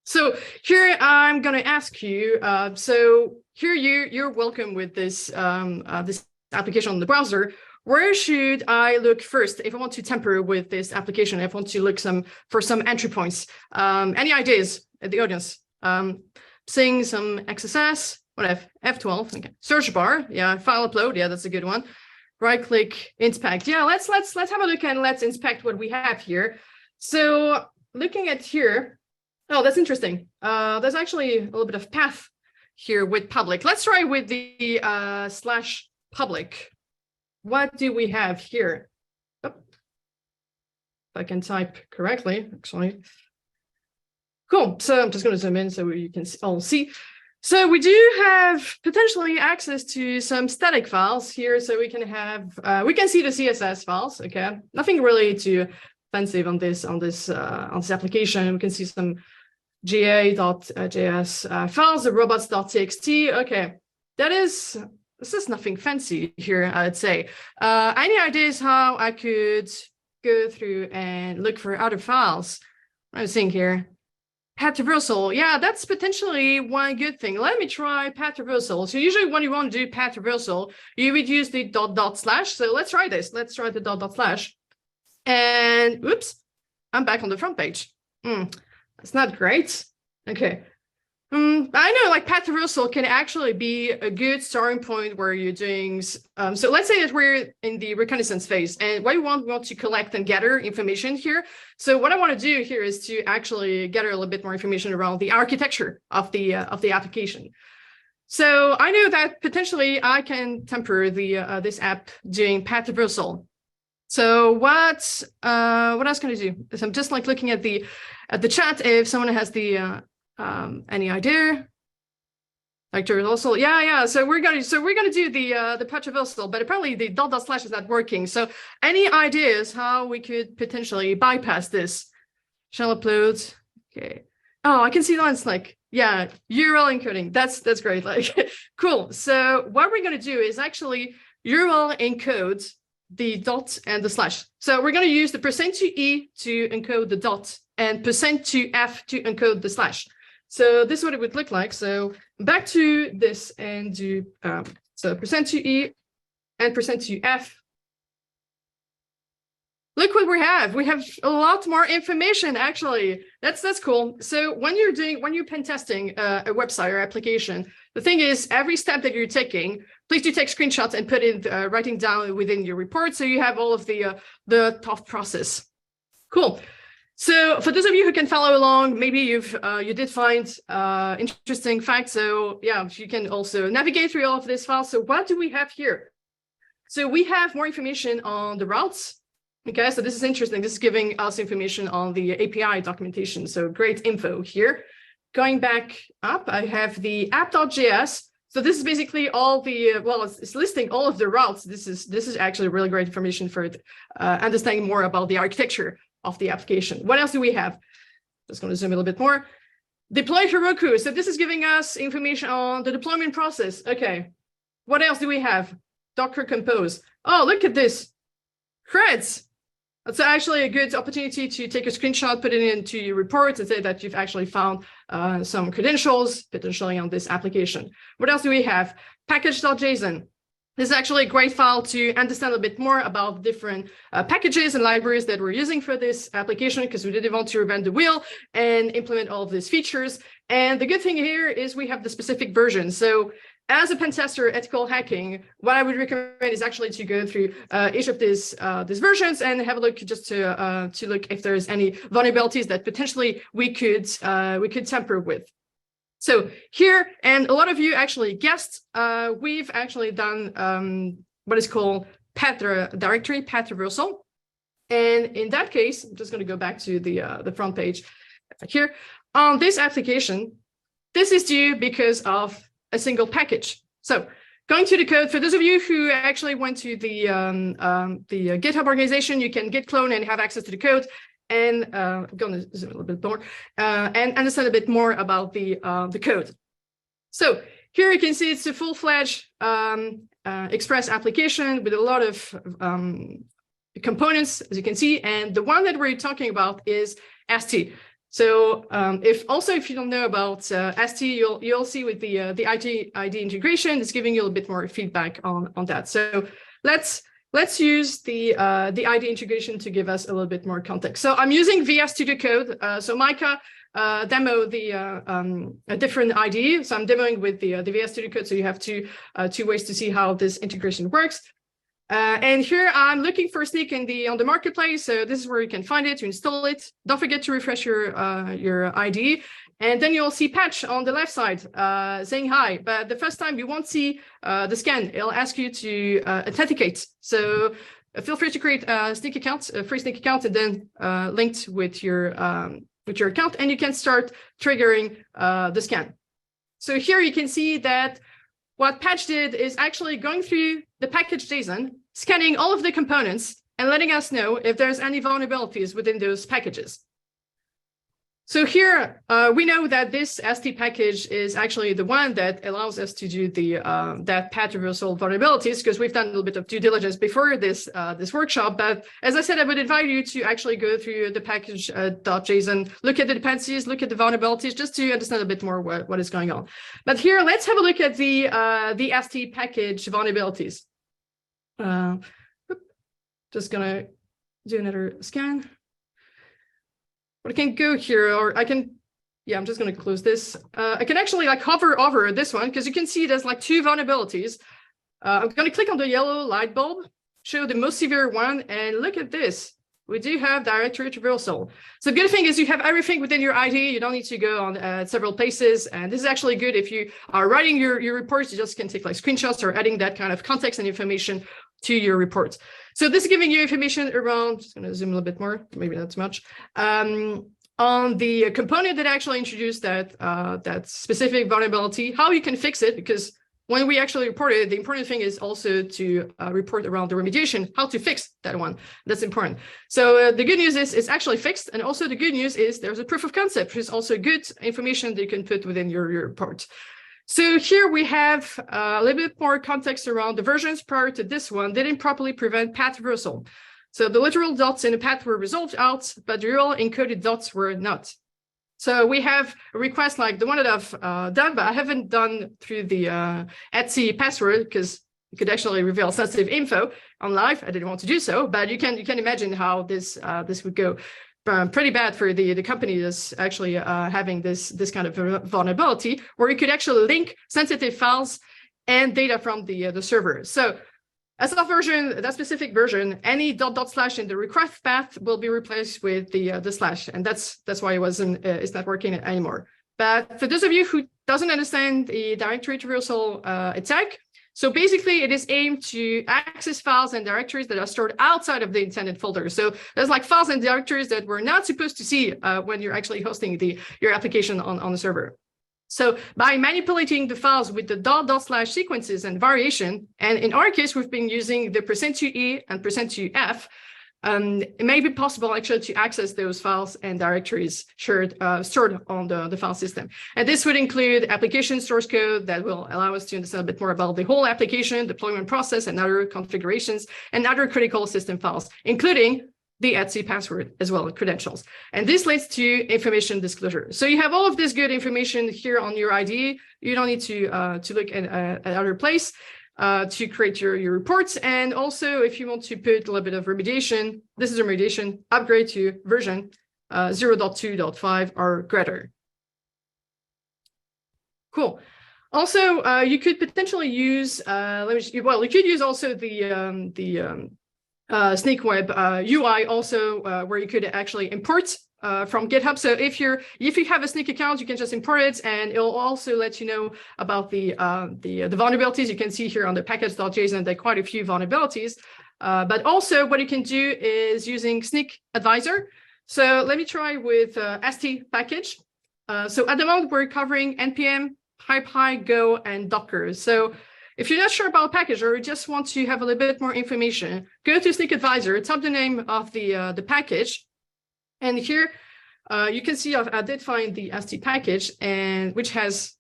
So here I'm going to ask you, so here you're welcome with this this application on the browser. Where should I look first if I want to tamper with this application? If I want to look for some entry points. Any ideas at the audience? Seeing some XSS, what F12, okay. Search bar, yeah, file upload, yeah, that's a good one. Right click, inspect. Yeah, let's have a look and let's inspect what we have here. So looking at here, oh, that's interesting. There's actually a little bit of path here with public. Let's try with the slash public. What do we have here? Oh, if I can type correctly, actually. Cool. So I'm just going to zoom in so you can all see. So we do have potentially access to some static files here. So we can have, we can see the CSS files. Okay, nothing really too offensive on this application. We can see some ga.js files, the robots.txt. Okay, this is nothing fancy here, I'd say. Any ideas how I could go through and look for other files? I was thinking here. Path traversal, yeah, that's potentially one good thing. Let me try path traversal. So usually when you want to do path traversal, you would use the // So let's try this. Let's try the // And oops, I'm back on the front page. That's not great. Okay. I know like path traversal can actually be a good starting point where you're doing, so let's say that we're in the reconnaissance phase and what we want to collect and gather information here. So what I want to do here is to actually gather a little bit more information around the architecture of the application. So I know that potentially I can temper the this app doing path traversal. So what else can I do? So I'm just like looking at the chat if someone has the any idea? Like traversal, yeah. So we're gonna do the path traversal, but apparently the // is not working. So any ideas how we could potentially bypass this? Shall upload. Okay. Oh, I can see lines like yeah, URL encoding. That's great. Like cool. So what we're gonna do is actually URL encode the dot and the slash. So we're gonna use the %e to encode the dot and %f to encode the slash. So this is what it would look like. So back to this and do so %e and %f. Look what we have. We have a lot more information actually. That's cool. So when you're pen testing a website or application, the thing is every step that you're taking, please do take screenshots and put in writing down within your report so you have all of the thought process. Cool. So for those of you who can follow along, maybe you did find interesting facts. So yeah, you can also navigate through all of this file. So what do we have here? So we have more information on the routes. Okay, so this is interesting. This is giving us information on the API documentation. So great info here. Going back up, I have the app.js. So this is basically all the, well, it's listing all of the routes. This is actually really great information for understanding more about the architecture of the application. What else do we have? Just going to zoom a little bit more. Deploy Heroku. So this is giving us information on the deployment process. Okay. What else do we have? Docker Compose. Oh, look at this. Creds. That's actually a good opportunity to take a screenshot, put it into your report and say that you've actually found some credentials potentially on this application. What else do we have? Package.json. This is actually a great file to understand a bit more about different packages and libraries that we're using for this application because we didn't want to reinvent the wheel and implement all of these features. And the good thing here is we have the specific version. So as a pen tester, ethical hacking, what I would recommend is actually to go through each of these versions and have a look just to look if there's any vulnerabilities that potentially we could tamper with. So here, and a lot of you actually guessed, we've actually done what is called path directory path traversal. And in that case, I'm just going to go back to the front page here. On this application, this is due because of a single package. So going to the code, for those of you who actually went to the GitHub organization, you can git clone and have access to the code. And I'm going to zoom a little bit more and understand a bit more about the code. So here you can see it's a full-fledged Express application with a lot of components, as you can see. And the one that we're talking about is ST. So if you don't know about ST, you'll see with the ID integration, it's giving you a little bit more feedback on that. So let's let's use the ID integration to give us a little bit more context. So I'm using VS Studio Code. So Micah demo a different IDE. So I'm demoing with the VS Studio Code. So you have two ways to see how this integration works. And here I'm looking for Snyk on the marketplace. So this is where you can find it, to install it. Don't forget to refresh your IDE. And then you'll see Patch on the left side saying hi. But the first time you won't see the scan. It'll ask you to authenticate. So feel free to create a Snyk account, a free Snyk account, and then linked with your account, and you can start triggering the scan. So here you can see that what Patch did is actually going through the package JSON, scanning all of the components, and letting us know if there's any vulnerabilities within those packages. So here we know that this ST package is actually the one that allows us to do the that path reversal vulnerabilities, because we've done a little bit of due diligence before this this workshop. But as I said, I would invite you to actually go through the package .json, look at the dependencies, look at the vulnerabilities, just to understand a bit more what is going on. But here, let's have a look at the ST package vulnerabilities. Just gonna do another scan. I can go here, or I can, yeah, I'm just going to close this. I can actually like hover over this one, because you can see there's like two vulnerabilities. I'm going to click on the yellow light bulb, show the most severe one, and look at this. We do have directory traversal. So the good thing is you have everything within your IDE. You don't need to go on several places. And this is actually good if you are writing your reports. You just can take like screenshots or adding that kind of context and information to your reports. So this is giving you information around, just going to zoom a little bit more, maybe not too much, on the component that actually introduced that specific vulnerability, how you can fix it, because when we actually report it, the important thing is also to report around the remediation, how to fix that one. That's important. So the good news is it's actually fixed. And also the good news is there's a proof of concept, which is also good information that you can put within your report. So here we have a little bit more context around the versions prior to this one didn't properly prevent path reversal. So the literal dots in the path were resolved out, but the real encoded dots were not. So we have a request like the one that I've done, but I haven't done through the Etsy password, because it could actually reveal sensitive info on live. I didn't want to do so, but you can imagine how this would go. Pretty bad for the company that's actually having this kind of vulnerability, where you could actually link sensitive files and data from the server. So as that specific version, any .. in the request path will be replaced with the slash, and that's why it's not working anymore. But for those of you who doesn't understand the directory traversal attack, so basically it is aimed to access files and directories that are stored outside of the intended folder. So there's like files and directories that we're not supposed to see when you're actually hosting your application on the server. So by manipulating the files with the .. sequences and variation, and in our case, we've been using the %2e and %2f, it may be possible actually to access those files and directories stored on the file system. And this would include application source code that will allow us to understand a bit more about the whole application, deployment process, and other configurations, and other critical system files, including the Etsy password as well, credentials. And this leads to information disclosure. So you have all of this good information here on your IDE. You don't need to look at other place to create your reports. And also, if you want to put a little bit of remediation, this is a remediation, upgrade to version 0.2.5 or greater. Cool. Also, you could potentially use, you could use also the Snyk Web UI also, where you could actually import from GitHub. So if you have a Snyk account, you can just import it, and it'll also let you know about the vulnerabilities. You can see here on the package.json there are quite a few vulnerabilities. But also what you can do is using Snyk Advisor. So let me try with ST package. So at the moment we're covering NPM, PyPI, Go, and Docker. So if you're not sure about a package, or you just want to have a little bit more information, go to Snyk Advisor, type the name of the package, and here you can see I did find the ST package, and which has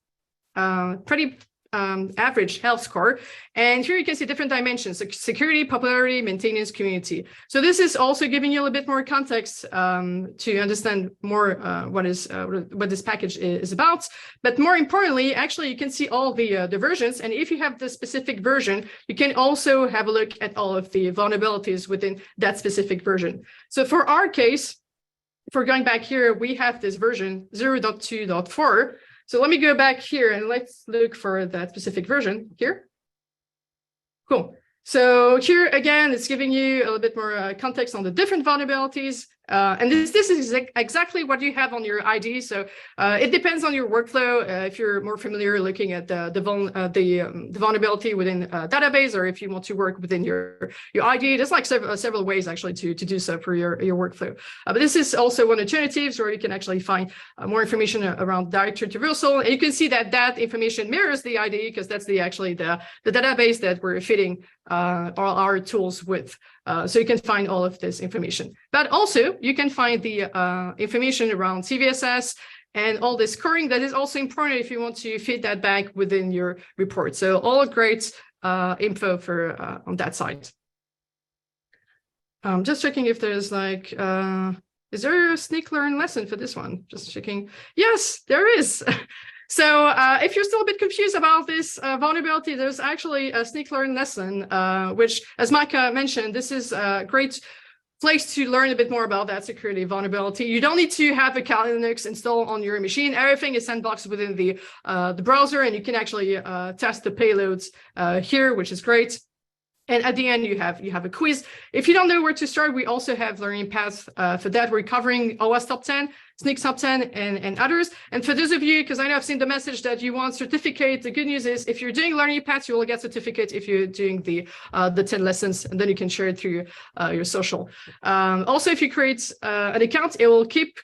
pretty average health score. And here you can see different dimensions: security, popularity, maintenance, community. So this is also giving you a little bit more context to understand more what this package is about. But more importantly, actually, you can see all the versions. And if you have the specific version, you can also have a look at all of the vulnerabilities within that specific version. So for our case, if we're going back here, we have this version 0.2.4. So let me go back here and let's look for that specific version here. Cool. So here again, it's giving you a little bit more context on the different vulnerabilities. And this is exactly what you have on your ID. So it depends on your workflow. If you're more familiar looking at the vulnerability within a database, or if you want to work within your ID, there's like several ways actually to do so for your workflow. But this is also one alternatives where you can actually find more information around directory traversal. And you can see that that information mirrors the ID because that's actually the database that we're fitting all our tools with. So you can find all of this information. But also you can find the information around CVSS and all this scoring that is also important if you want to feed that back within your report. So all great info for on that side. Just checking if there's like, is there a Snyk Learn lesson for this one? Just checking. Yes, there is. So if you're still a bit confused about this vulnerability, there's actually a Snyk Learn lesson, which, as Micah mentioned, this is a great place to learn a bit more about that security vulnerability. You don't need to have a Kali Linux installed on your machine. Everything is sandboxed within the browser, and you can actually test the payloads here, which is great. And at the end, you have a quiz. If you don't know where to start, we also have learning paths for that. We're covering OWASP Top 10, Snyk Top 10, and others. And for those of you, because I know I've seen the message that you want certificate, the good news is if you're doing learning paths, you will get certificate if you're doing the 10 lessons, and then you can share it through your social. Also, if you create an account, it will keep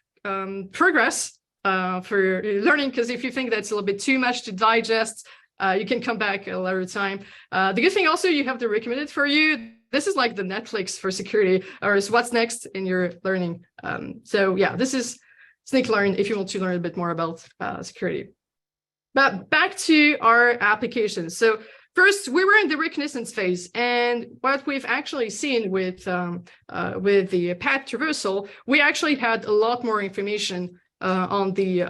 progress for learning, because if you think that's a little bit too much to digest, you can come back a later time. The good thing also, you have the recommended for you. This is like the Netflix for security, or is what's next in your learning. So yeah, this is Snyk Learn if you want to learn a bit more about security. But back to our applications. So first, we were in the reconnaissance phase, and what we've actually seen with the path traversal, we actually had a lot more information on the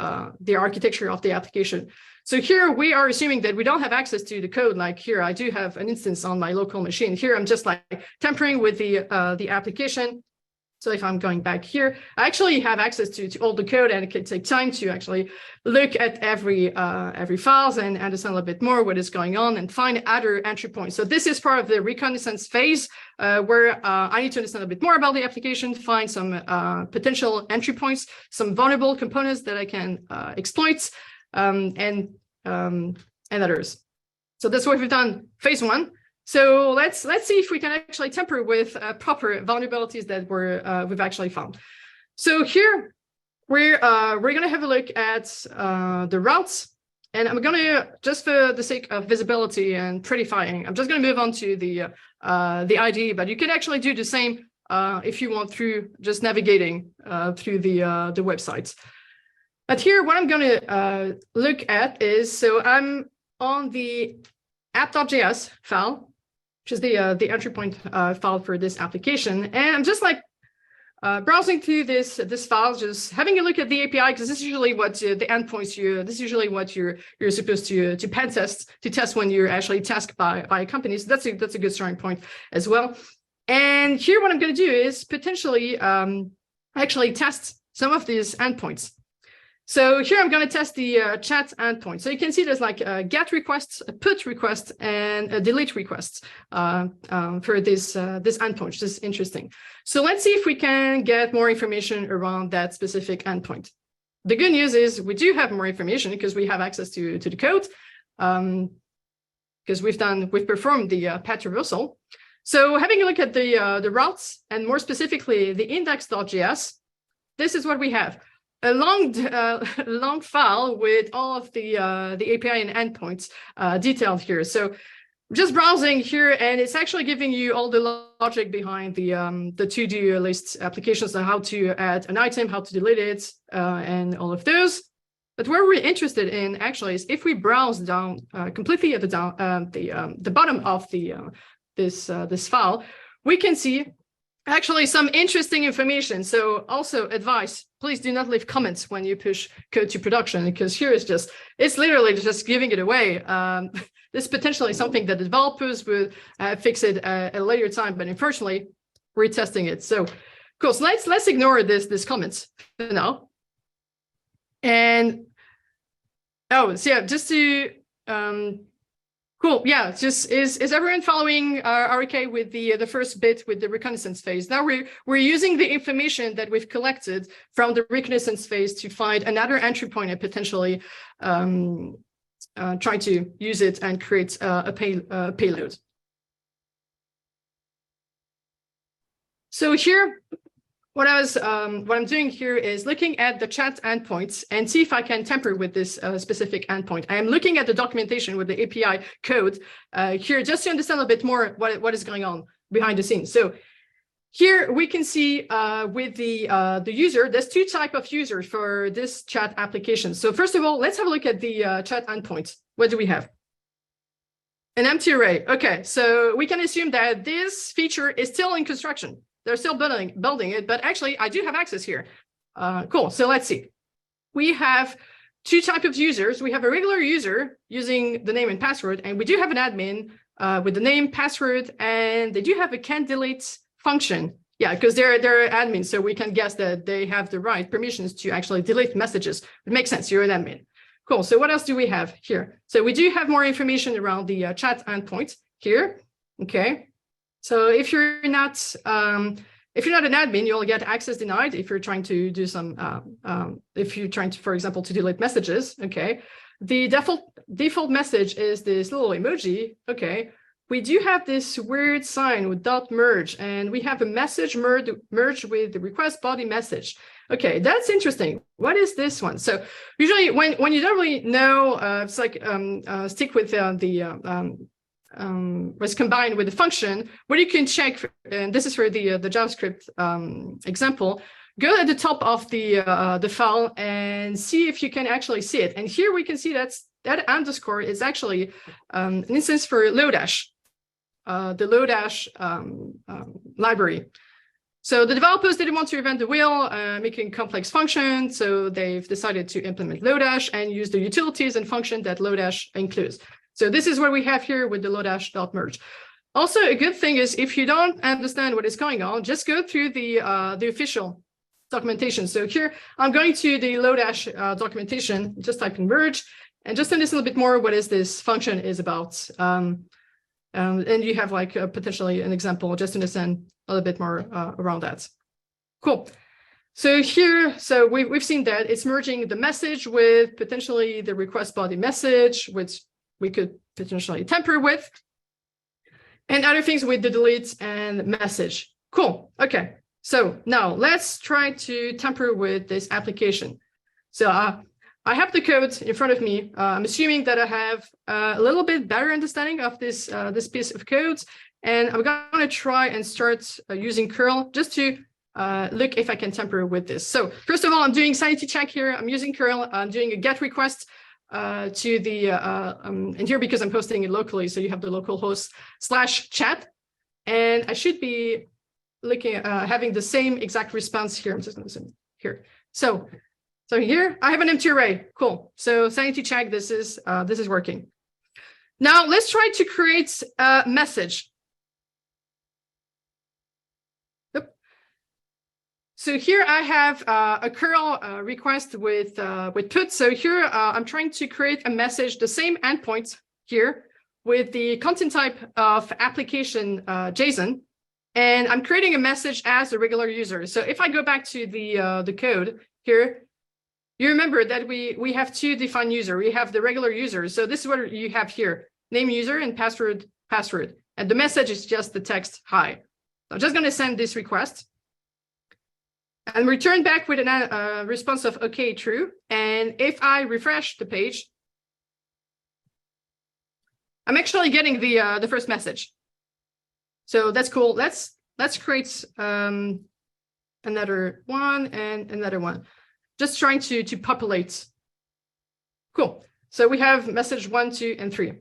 architecture of the application. So here we are assuming that we don't have access to the code. Like here, I do have an instance on my local machine. Here, I'm just like tampering with the application. So if I'm going back here, I actually have access to all the code, and it can take time to actually look at every files and understand a little bit more what is going on and find other entry points. So this is part of the reconnaissance phase where I need to understand a bit more about the application, find some potential entry points, some vulnerable components that I can exploit, and others. So that's what we've done phase one. So let's see if we can actually tamper with proper vulnerabilities that we've actually found. So here we're going to have a look at the routes, and I'm going to, just for the sake of visibility and prettifying, I'm just going to move on to the ID, but you can actually do the same if you want through just navigating through the websites. But here, what I'm going to look at is, so I'm on the app.js file, which is the entry point file for this application. And I'm just like browsing through this file, just having a look at the API, because this is usually what the endpoints this is usually what you're supposed to pen test, to test when you're actually tasked by a company. So that's a good starting point as well. And here, what I'm going to do is potentially actually test some of these endpoints. So here I'm going to test the chat endpoint. So you can see there's like a GET requests, a PUT request, and a delete request for this endpoint, which is interesting. So let's see if we can get more information around that specific endpoint. The good news is we do have more information because we have access to the code, because we've performed the path traversal. So having a look at the routes, and more specifically the index.js, this is what we have. A long file with all of the API and endpoints detailed here. So just browsing here, and it's actually giving you all the logic behind the to-do list applications, on how to add an item, how to delete it, and all of those. But what we're interested in actually is if we browse down completely at the bottom of this file, we can see actually some interesting information. So also advice, please do not leave comments when you push code to production, because here it's literally just giving it away. This is potentially something that the developers would fix it at a later time, but unfortunately, we're testing it. So cool, so let's ignore this comments for now. And oh, so yeah, just to cool, yeah, just is everyone following RK with the first bit with the reconnaissance phase? Now we're using the information that we've collected from the reconnaissance phase to find another entry point and potentially try to use it and create a payload. So here, what I'm doing here is looking at the chat endpoints and see if I can tamper with this specific endpoint. I am looking at the documentation with the API code here just to understand a bit more what is going on behind the scenes. So here we can see with the user, there's two types of users for this chat application. So first of all, let's have a look at the chat endpoint. What do we have? An empty array. Okay, so we can assume that this feature is still in construction. They're still building it, but actually I do have access here. Cool, so let's see. We have two types of users. We have a regular user using the name and password, and we do have an admin with the name, password, and they do have a can delete function. Yeah, because they're admins, so we can guess that they have the right permissions to actually delete messages. It makes sense, you're an admin. Cool, so what else do we have here? So we do have more information around the chat endpoint here, okay? So if you're not an admin, you'll get access denied if you're trying to do some, if you're trying to, for example, to delete messages, okay? The default message is this little emoji, okay? We do have this weird sign with .merge, and we have a message merge with the request body message. Okay, that's interesting. What is this one? So usually when you don't really know, it's like stick with was combined with the function, what you can check, and this is for the JavaScript example, go at the top of the file and see if you can actually see it. And here we can see that underscore is actually an instance for Lodash, the Lodash library. So the developers didn't want to reinvent the wheel, making complex functions, so they've decided to implement Lodash and use the utilities and function that Lodash includes. So this is what we have here with the Lodash.merge. Also, a good thing is if you don't understand what is going on, just go through the official documentation. So here, I'm going to the Lodash documentation, just type in merge, and just understand a little bit more what is this function is about. And you have like potentially an example, just to understand a little bit more around that. Cool. So here, so we've seen that it's merging the message with potentially the request body message, which we could potentially tamper with, and other things with the delete and message. Cool. Okay. So now let's try to tamper with this application. So I have the code in front of me. I'm assuming that I have a little bit better understanding of this piece of code, and I'm going to try and start using curl just to look if I can tamper with this. So first of all, I'm doing sanity check here. I'm using curl. I'm doing a get request to the and here because I'm hosting it locally, so you have the local host /chat, and I should be looking at having the same exact response here. I'm just going to zoom here. So here I have an empty array. Cool. So sanity check. This is working. Now let's try to create a message. So here I have a curl request with put. So here I'm trying to create a message, the same endpoint here with the content type of application JSON, and I'm creating a message as a regular user. So if I go back to the code here, you remember that we have two defined users. We have the regular user. So this is what you have here: name user and password. And the message is just the text hi. I'm just going to send this request and return back with a response of OK, true. And if I refresh the page, I'm actually getting the first message. So that's cool. Let's create another one and another one. Just trying to populate Cool. So we have message 1, 2, and 3.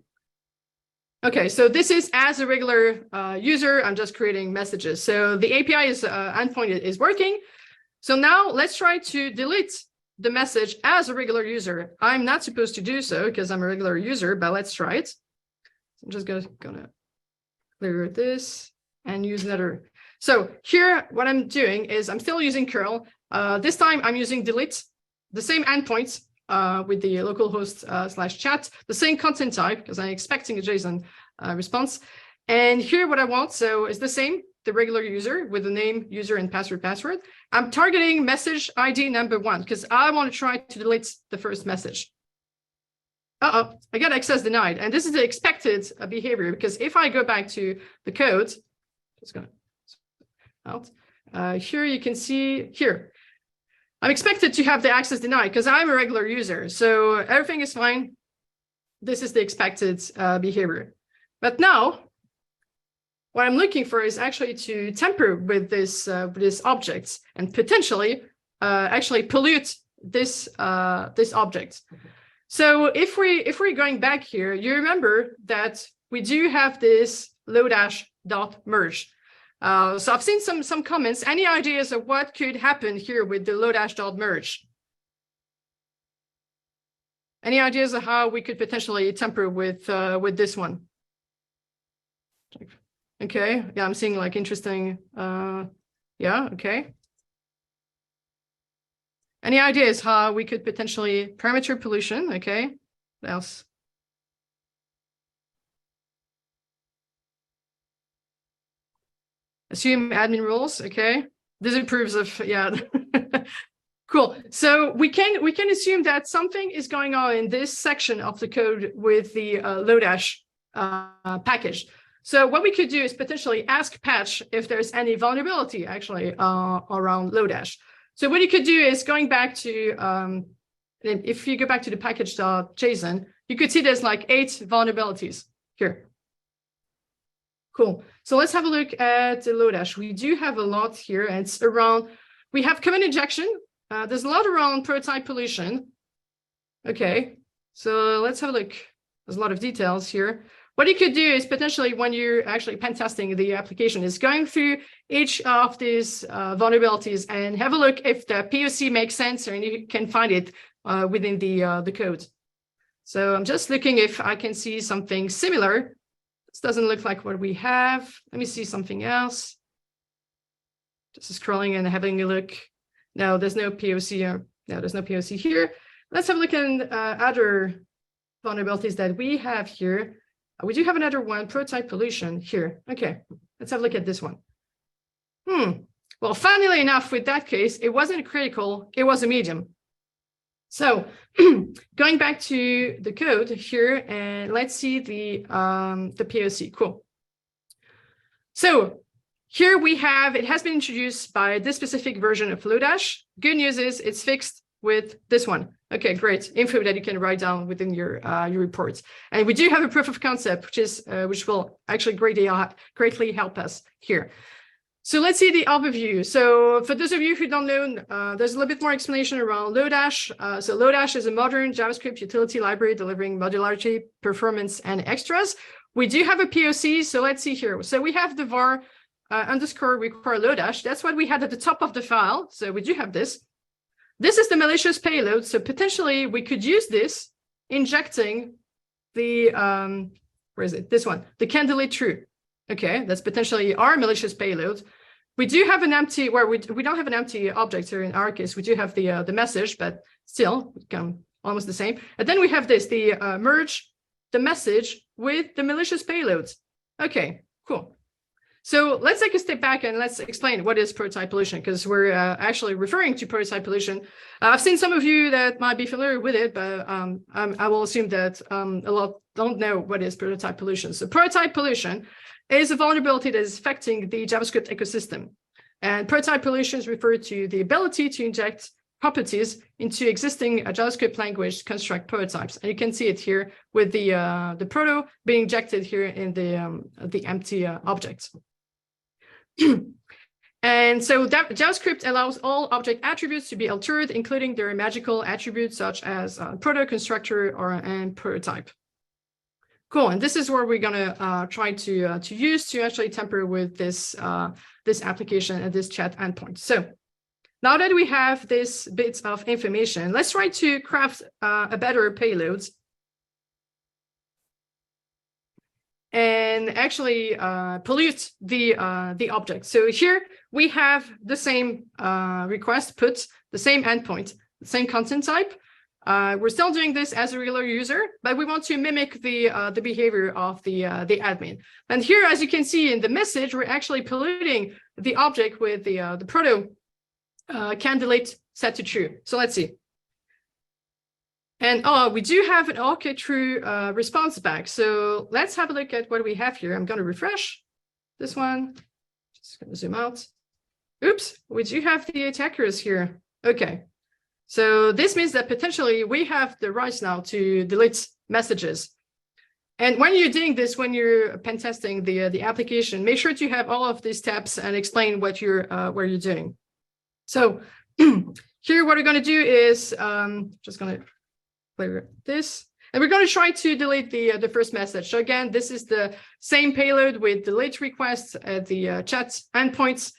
Okay, so this is as a regular user, I'm just creating messages. So the API is endpoint is working. So now let's try to delete the message as a regular user. I'm not supposed to do so because I'm a regular user, but let's try it. I'm just gonna clear this and use another. So here, what I'm doing is I'm still using curl. This time I'm using delete, the same endpoint with the localhost /chat, the same content type because I'm expecting a JSON response. And here what I want, so it's the same, the regular user with the name, user, and password. I'm targeting message ID number 1 because I want to try to delete the first message. I got access denied. And this is the expected behavior because if I go back to the code, just gonna out. Here you can see here, I'm expected to have the access denied because I'm a regular user. So everything is fine. This is the expected behavior. But now, what I'm looking for is actually to tamper with this object and potentially actually pollute this this object. So if we're going back here, you remember that we do have this lodash.merge. So I've seen some comments. Any ideas of what could happen here with the lodash.merge? Any ideas of how we could potentially tamper with this one? Okay, yeah, I'm seeing like interesting. Yeah, okay. Any ideas how we could potentially parameter pollution? Okay, what else? Assume admin rules. Okay, disapproves of, yeah. Cool. So we can assume that something is going on in this section of the code with the Lodash package. So what we could do is potentially ask patch if there's any vulnerability actually around Lodash. So what you could do is going back to, if you go back to the package.json, you could see there's like 8 vulnerabilities here. Cool. So let's have a look at the Lodash. We do have a lot here. And it's around, we have command injection. There's a lot around prototype pollution. Okay, so let's have a look. There's a lot of details here. What you could do is potentially when you're actually pen testing the application is going through each of these vulnerabilities and have a look if the POC makes sense or you can find it within the code. So I'm just looking if I can see something similar. This doesn't look like what we have. Let me see something else. Just scrolling and having a look. No, there's no POC here. No, there's no POC here. Let's have a look at other vulnerabilities that we have here. We do have another one, prototype pollution here. Okay, let's have a look at this one. Well, funnily enough, with that case, it wasn't critical, it was a medium. So going back to the code here, and let's see the POC. Cool. So here we have, it has been introduced by this specific version of Lodash. Good news is it's fixed with this one. Okay, great info that you can write down within your reports. And we do have a proof of concept, which will actually greatly help us here. So let's see the overview. So for those of you who don't know, there's a little bit more explanation around Lodash. So Lodash is a modern JavaScript utility library delivering modularity, performance, and extras. We do have a POC, so let's see here. So we have the var underscore require Lodash. That's what we had at the top of the file. So we do have this. This is the malicious payload. So potentially we could use this injecting the, where is it? This one, the can delete true. Okay, that's potentially our malicious payload. We do have an empty, where we don't have an empty object here in our case. We do have the message, but still almost the same. And then we have this, the merge the message with the malicious payloads. Okay, cool. So let's take a step back and let's explain what is prototype pollution, because we're actually referring to prototype pollution. I've seen some of you that might be familiar with it, but I will assume that a lot don't know what is prototype pollution. So prototype pollution is a vulnerability that is affecting the JavaScript ecosystem. And prototype pollutions refer to the ability to inject properties into existing JavaScript language construct prototypes. And you can see it here with the proto being injected here in the empty objects. And And so JavaScript allows all object attributes to be altered, including their magical attributes such as proto, constructor, and prototype. Cool, and this is where we're gonna try to use to actually tamper with this this application and this chat endpoint. So now that we have this bits of information, let's try to craft a better payload and actually pollute the object. So here we have the same request put, the same endpoint, the same content type. We're still doing this as a regular user, but we want to mimic the behavior of the admin. And here, as you can see in the message, we're actually polluting the object with the proto can delete set to true. So let's see. And we do have an OK true response back. So let's have a look at what we have here. I'm going to refresh this one. Just going to zoom out. Oops, we do have the attackers here. OK. So this means that potentially we have the rights now to delete messages. And when you're doing this, when you're pen testing the application, make sure to have all of these steps and explain what you're doing. So here, what we're going to do is just going to play this, and we're going to try to delete the first message. So again, this is the same payload with delete requests at the chat endpoints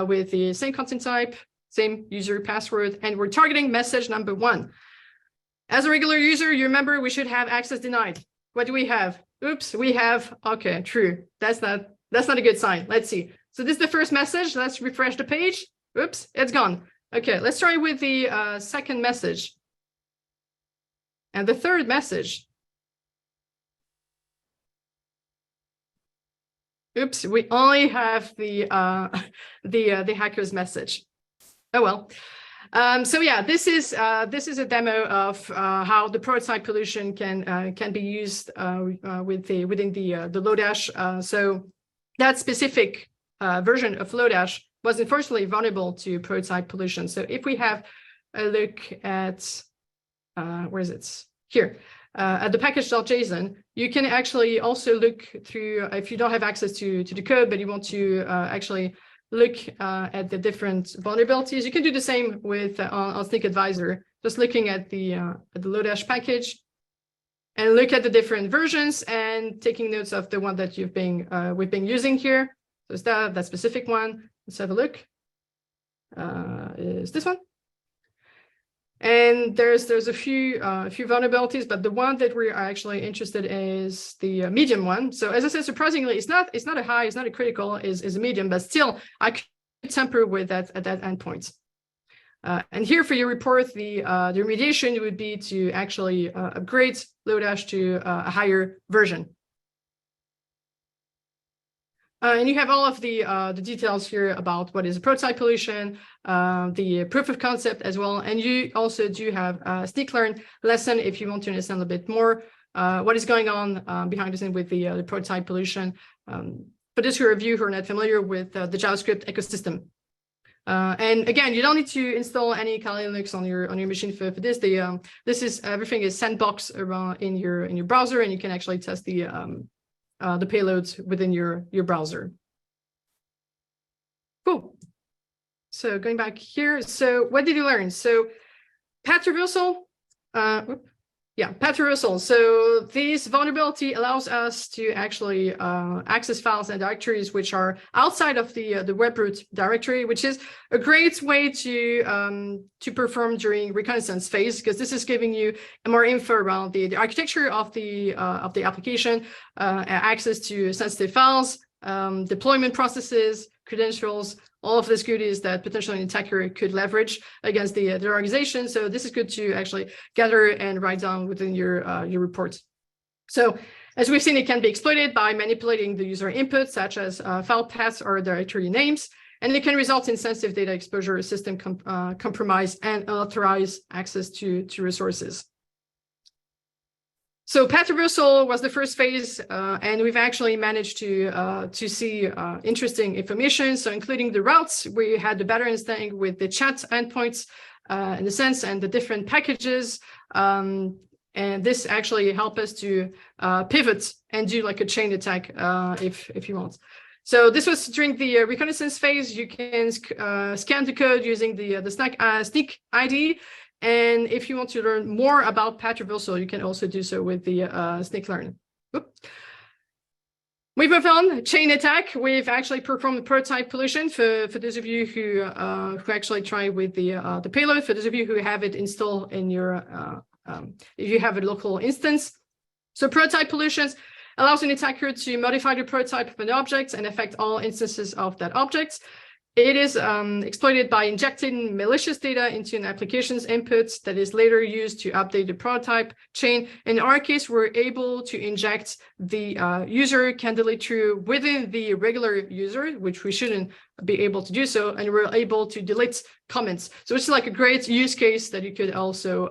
with the same content type, same user password, and we're targeting message number 1. As a regular user, you remember we should have access denied. What do we have? Oops, we have OK true. That's not a good sign. Let's see. So this is the first message. Let's refresh the page. Oops, it's gone. OK, let's try with the second message. And the third message. Oops, we only have the hacker's message. Oh well. So yeah, this is a demo of how the prototype pollution can be used within the Lodash. So that specific version of Lodash was unfortunately vulnerable to prototype pollution. So if we have a look at where is it? Here, at the package.json, you can actually also look through, if you don't have access to the code, but you want to actually look at the different vulnerabilities. You can do the same with on Snyk Advisor, just looking at the Lodash package and look at the different versions and taking notes of the one that we've been using here. So is that specific one? Let's have a look. Is this one? And there's a few vulnerabilities, but the one that we are actually interested in is the medium one. So as I said, surprisingly, it's not a high, it's not a critical, is a medium, but still I could tamper with that at that endpoint. And here for your report, the remediation would be to actually upgrade Lodash to a higher version. And you have all of the details here about what is a prototype pollution, the proof of concept as well. And you also do have a Snyk-Learn lesson if you want to understand a bit more what is going on behind the scene with the prototype pollution. For those who are not familiar with the JavaScript ecosystem. And again, you don't need to install any Kali Linux on your machine for this. Everything is sandbox around in your browser, and you can actually test the payloads within your browser. Cool. So going back here, so what did you learn? So path traversal, path traversal. So this vulnerability allows us to actually access files and directories which are outside of the webroot directory, which is a great way to perform during reconnaissance phase, because this is giving you more info around the architecture of the application, access to sensitive files, deployment processes, credentials, all of these goodies that potentially an attacker could leverage against the organization. So this is good to actually gather and write down within your report. So as we've seen, it can be exploited by manipulating the user input, such as file paths or directory names, and it can result in sensitive data exposure, system compromise, and unauthorized access to resources. So path traversal was the first phase, and we've actually managed to see interesting information. So including the routes, we had the better understanding with the chat endpoints in the sense and the different packages. And this actually helped us to pivot and do like a chain attack if you want. So this was during the reconnaissance phase. You can scan the code using the Snyk ID. And if you want to learn more about path traversal, you can also do so with the Snyk-Learn. We move on, chain attack. We've actually performed the prototype pollution for those of you who actually try with the payload, for those of you who have it installed in your, if you have a local instance. So prototype pollutions allows an attacker to modify the prototype of an object and affect all instances of that object. It is exploited by injecting malicious data into an application's inputs that is later used to update the prototype chain. In our case, we're able to inject the user candidly true within the regular user, which we shouldn't be able to do so, and we're able to delete comments. So it's like a great use case that you could also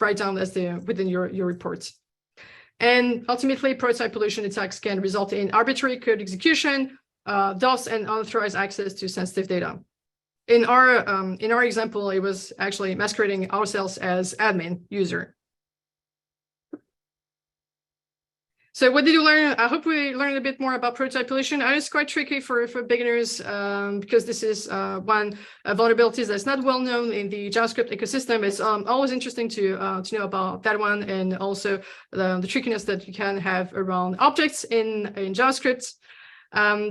write down as within your reports. And ultimately, prototype pollution attacks can result in arbitrary code execution, DOS and unauthorized access to sensitive data. In our example, it was actually masquerading ourselves as admin user. So what did you learn? I hope we learned a bit more about prototype pollution. It's quite tricky for beginners because this is one vulnerability that's not well known in the JavaScript ecosystem. It's always interesting to know about that one, and also the trickiness that you can have around objects in JavaScript.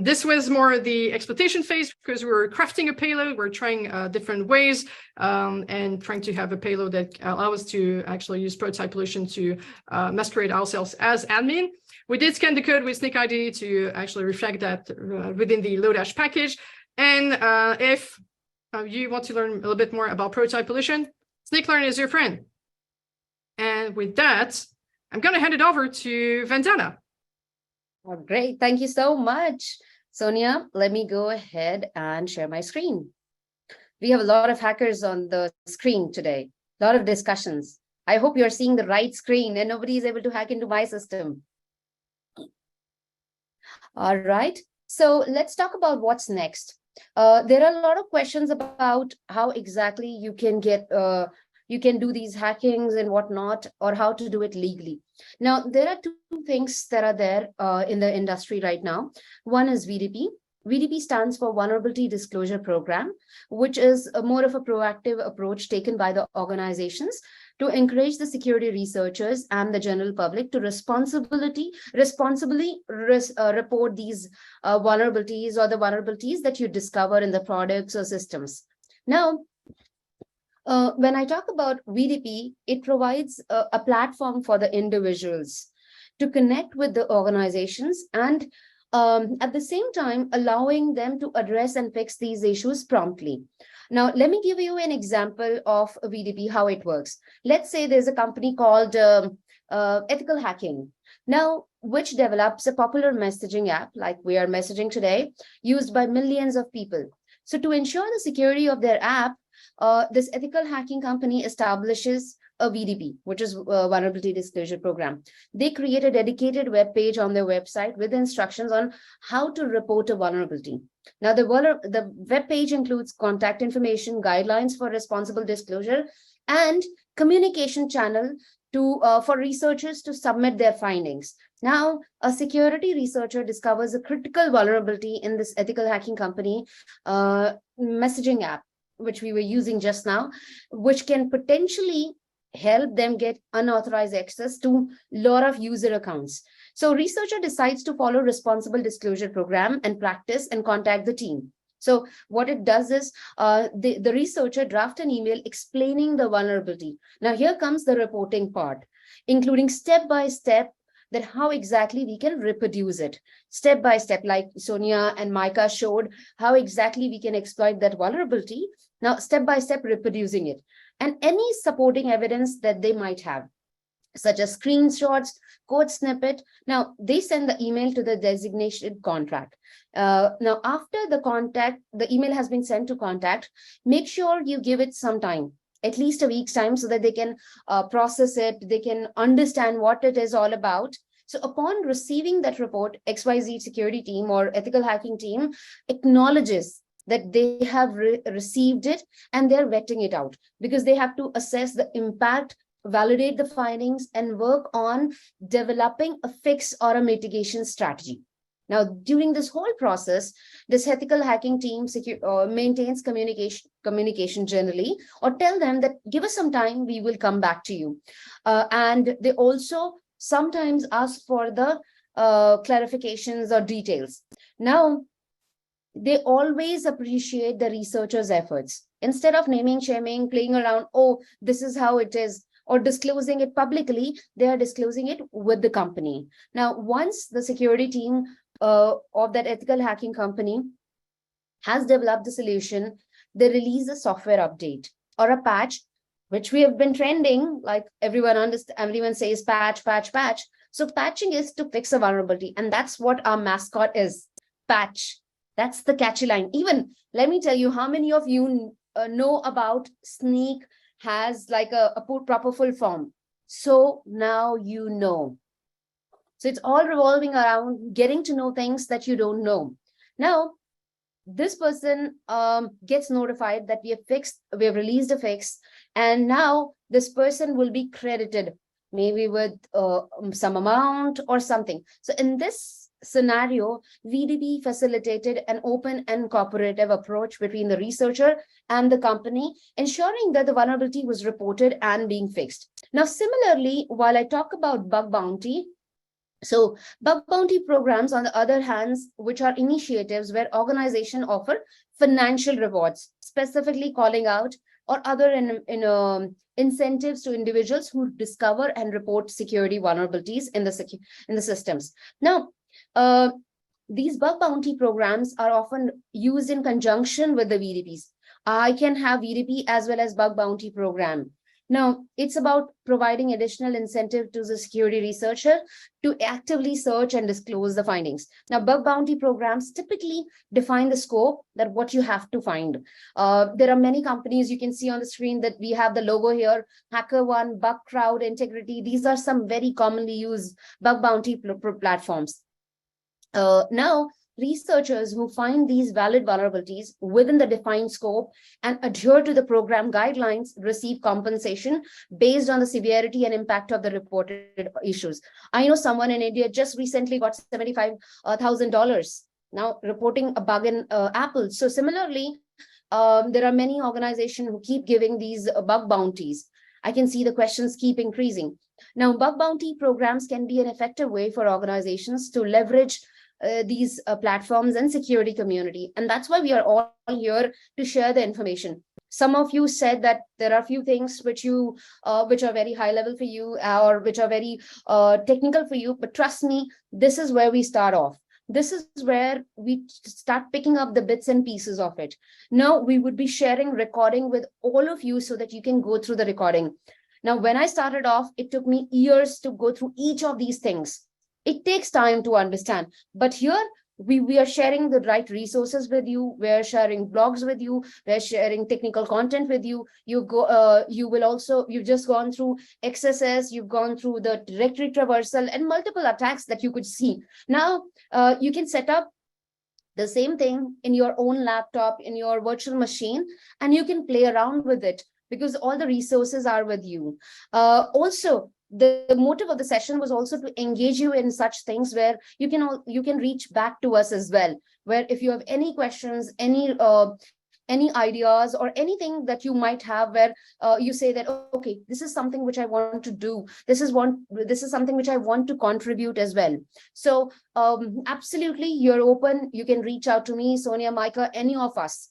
This was more the exploitation phase because we were crafting a payload. We're trying different ways and trying to have a payload that allows us to actually use prototype pollution to masquerade ourselves as admin. We did scan the code with Snyk ID to actually reflect that within the Lodash package. And if you want to learn a little bit more about prototype pollution, Snyk-Learn is your friend. And with that, I'm going to hand it over to Vandana. Oh, great. Thank you so much, Sonia. Let me go ahead and share my screen. We have a lot of hackers on the screen today, a lot of discussions. I hope you're seeing the right screen and nobody is able to hack into my system. All right. So let's talk about what's next. There are a lot of questions about how exactly you can get you can do these hackings and whatnot, or how to do it legally. Now, there are two things that are there in the industry right now. One is VDP. VDP stands for Vulnerability Disclosure Program, which is more of a proactive approach taken by the organizations to encourage the security researchers and the general public to responsibly report these vulnerabilities or the vulnerabilities that you discover in the products or systems. Now, when I talk about VDP, it provides a platform for the individuals to connect with the organizations and at the same time allowing them to address and fix these issues promptly. Now, let me give you an example of VDP, how it works. Let's say there's a company called Ethical Hacking, now, which develops a popular messaging app like we are messaging today, used by millions of people. So to ensure the security of their app, this Ethical Hacking company establishes a VDP, which is a Vulnerability Disclosure Program. They create a dedicated web page on their website with instructions on how to report a vulnerability. Now, the web page includes contact information, guidelines for responsible disclosure, and communication channel for researchers to submit their findings. Now, a security researcher discovers a critical vulnerability in this Ethical Hacking company messaging app, which we were using just now, which can potentially help them get unauthorized access to a lot of user accounts. So researcher decides to follow responsible disclosure program and practice and contact the team. So what it does is the researcher draft an email explaining the vulnerability. Now here comes the reporting part, including step-by-step that how exactly we can reproduce it. Step by step, like Sonia and Micah showed, how exactly we can exploit that vulnerability. Now, step by step reproducing it. And any supporting evidence that they might have, such as screenshots, code snippet. Now, they send the email to the designated contact. Now, after the email has been sent to contact, make sure you give it some time, at least a week's time, so that they can process it, they can understand what it is all about. So upon receiving that report, XYZ security team or ethical hacking team acknowledges that they have received it and they're vetting it out, because they have to assess the impact, validate the findings, and work on developing a fix or a mitigation strategy. Now, during this whole process, this ethical hacking team maintains communication generally, or tell them that give us some time, we will come back to you. And they also sometimes ask for the clarifications or details. Now, they always appreciate the researchers' efforts. Instead of naming, shaming, playing around, oh, this is how it is, or disclosing it publicly, they are disclosing it with the company. Now, once the security team of that ethical hacking company has developed the solution, they release a software update or a patch, which we have been trending, like everyone says patch, patch, patch. So patching is to fix a vulnerability, and that's what our mascot is, patch. That's the catchy line. Even let me tell you, how many of you know about Snyk has like a proper full form? So now you know. So it's all revolving around getting to know things that you don't know. Now, this person gets notified that we have released a fix, and now this person will be credited maybe with some amount or something. So in this scenario, VDP facilitated an open and cooperative approach between the researcher and the company, ensuring that the vulnerability was reported and being fixed. Now, similarly, while I talk about bug bounty, so bug bounty programs, on the other hand, which are initiatives where organizations offer financial rewards, specifically calling out or other incentives to individuals who discover and report security vulnerabilities in the systems. Now, these bug bounty programs are often used in conjunction with the VDPs. I can have VDP as well as bug bounty program. Now, it's about providing additional incentive to the security researcher to actively search and disclose the findings. Now, bug bounty programs typically define the scope that what you have to find. There are many companies, you can see on the screen that we have the logo here, HackerOne, Bugcrowd, Integrity. These are some very commonly used bug bounty platforms. Now, researchers who find these valid vulnerabilities within the defined scope and adhere to the program guidelines receive compensation based on the severity and impact of the reported issues. I know someone in India just recently got $75,000 now reporting a bug in Apple. So similarly, there are many organizations who keep giving these bug bounties. I can see the questions keep increasing. Now, bug bounty programs can be an effective way for organizations to leverage these platforms and security community. And that's why we are all here to share the information. Some of you said that there are a few things which are very high level for you or which are very technical for you. But trust me, this is where we start off. This is where we start picking up the bits and pieces of it. Now, we would be sharing recording with all of you so that you can go through the recording. Now, when I started off, it took me years to go through each of these things. It takes time to understand, but here we are sharing the right resources with you. We're sharing blogs with you. We're sharing technical content with you. You've just gone through XSS. You've gone through the directory traversal and multiple attacks that you could see. Now you can set up the same thing in your own laptop, in your virtual machine, and you can play around with it because all the resources are with you. Also, the motive of the session was also to engage you in such things where you can reach back to us as well, where if you have any questions, any ideas or anything that you might have where you say that, okay, this is something which I want to do. This is something which I want to contribute as well. So absolutely, you're open. You can reach out to me, Sonia, Micah, any of us.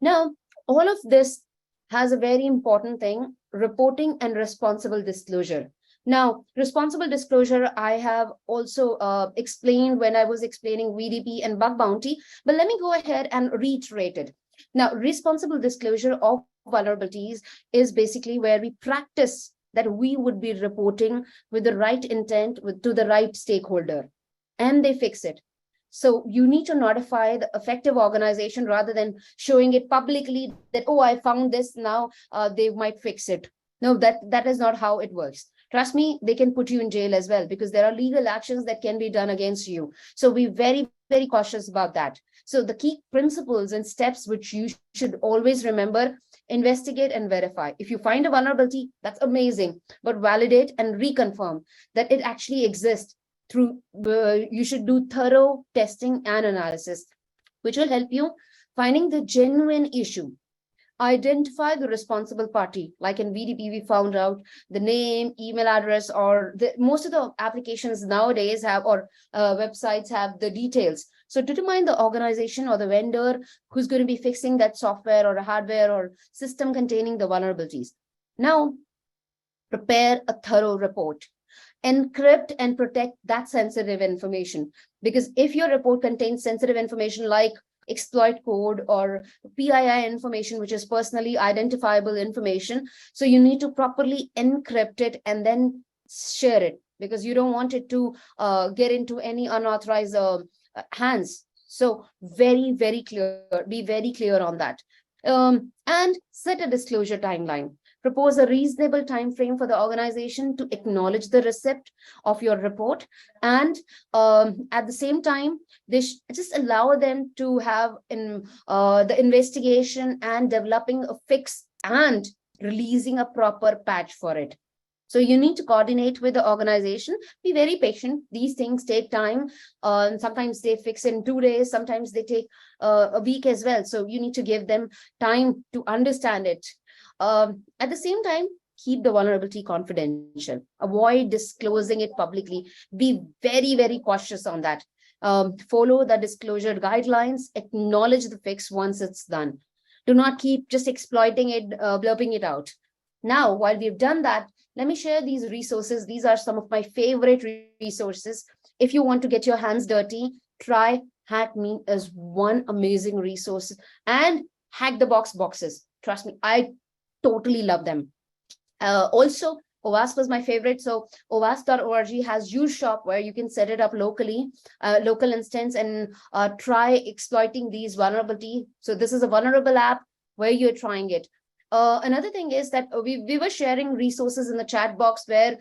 Now, all of this has a very important thing, reporting and responsible disclosure. Now, responsible disclosure, I have also explained when I was explaining VDP and bug bounty, but let me go ahead and reiterate it. Now, responsible disclosure of vulnerabilities is basically where we practice that we would be reporting with the right intent to the right stakeholder, and they fix it. So you need to notify the effective organization rather than showing it publicly that, oh, I found this, now they might fix it. No, that is not how it works. Trust me, they can put you in jail as well because there are legal actions that can be done against you. So be very, very cautious about that. So the key principles and steps which you should always remember: investigate and verify. If you find a vulnerability, that's amazing, but validate and reconfirm that it actually exists. you should do thorough testing and analysis, which will help you finding the genuine issue. Identify the responsible party. Like in VDP, we found out the name, email address, or most of the applications nowadays have, or websites have the details. So determine the organization or the vendor who's going to be fixing that software or hardware or system containing the vulnerabilities. Now, prepare a thorough report. Encrypt and protect that sensitive information. Because if your report contains sensitive information like exploit code or PII information, which is personally identifiable information, so you need to properly encrypt it and then share it, because you don't want it to get into any unauthorized hands. So very, very clear, be very clear on that. And set a disclosure timeline. Propose a reasonable time frame for the organization to acknowledge the receipt of your report, and at the same time, they just allow them to have the investigation and developing a fix and releasing a proper patch for it. So you need to coordinate with the organization. Be very patient. These things take time. Sometimes they fix in 2 days. Sometimes they take a week as well. So you need to give them time to understand it. At the same time, keep the vulnerability confidential. Avoid disclosing it publicly. Be very, very cautious on that. Follow the disclosure guidelines. Acknowledge the fix once it's done. Do not keep just exploiting it, blurping it out. Now, while we've done that, let me share these resources. These are some of my favorite resources. If you want to get your hands dirty, try HackMe as one amazing resource, and Hack the Box boxes. Trust me, I totally love them. Also, OWASP was my favorite. So OWASP.org has use shop where you can set it up locally, local instance, and try exploiting these vulnerability. So this is a vulnerable app where you're trying it. Another thing is that we were sharing resources in the chat box where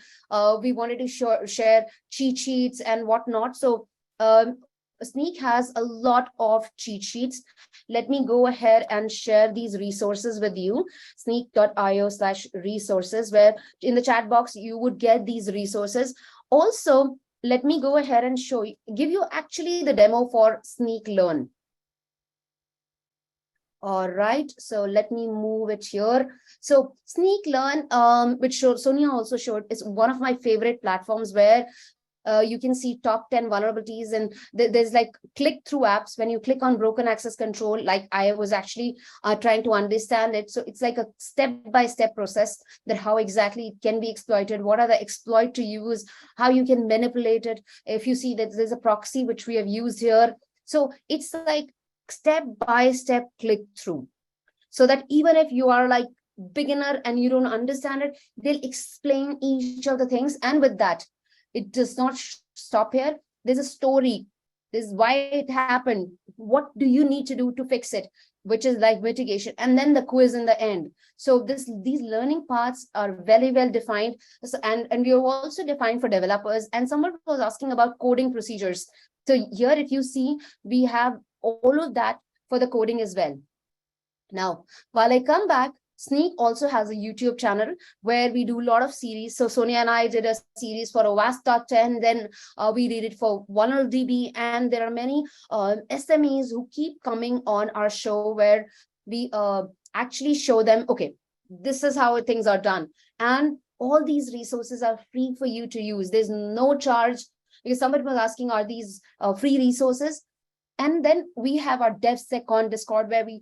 we wanted to share cheat sheets and whatnot. So Snyk has a lot of cheat sheets. Let me go ahead and share these resources with you. Snyk.io/resources, where in the chat box, you would get these resources. Also, let me go ahead and give you actually the demo for Snyk Learn. All right, so let me move it here. So Snyk Learn, which Sonia also showed, is one of my favorite platforms where you can see top 10 vulnerabilities, and there's like click-through apps. When you click on broken access control, like I was actually trying to understand it. So it's like a step-by-step process that how exactly it can be exploited, what are the exploit to use, how you can manipulate it. If you see that there's a proxy, which we have used here. So it's like step-by-step click-through, so that even if you are like beginner and you don't understand it, they'll explain each of the things. And with that, it does not stop here. There's a story. This is why it happened. What do you need to do to fix it? Which is like mitigation. And then the quiz in the end. So these learning paths are very well defined. So, and we have also defined for developers. And someone was asking about coding procedures. So here, if you see, we have all of that for the coding as well. Now, while I come back, Snyk also has a YouTube channel where we do a lot of series. So Sonia and I did a series for OWASP Top 10, then we did it for VulnerDB, and there are many SMEs who keep coming on our show where we actually show them, okay, this is how things are done. And all these resources are free for you to use. There's no charge, because somebody was asking, are these free resources? And then we have our DevSecOn Discord, where we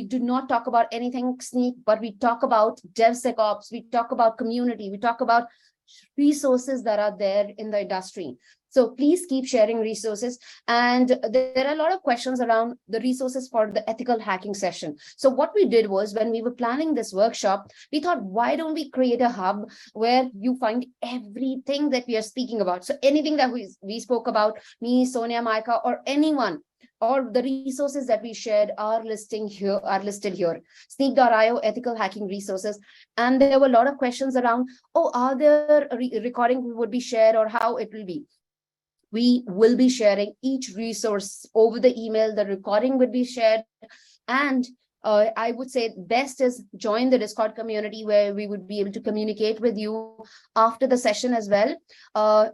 do not talk about anything Snyk, but we talk about DevSecOps, we talk about community, we talk about resources that are there in the industry. So please keep sharing resources. And there are a lot of questions around the resources for the ethical hacking session. So what we did was, when we were planning this workshop, we thought, why don't we create a hub where you find everything that we are speaking about? So anything that we spoke about, me, Sonia, Micah, or anyone, or the resources that we shared are listed here. Snyk.io, ethical hacking resources. And there were a lot of questions around, oh, are there recording would be shared, or how it will be? We will be sharing each resource over the email. The recording would be shared. And I would say best is join the Discord community, where we would be able to communicate with you after the session as well.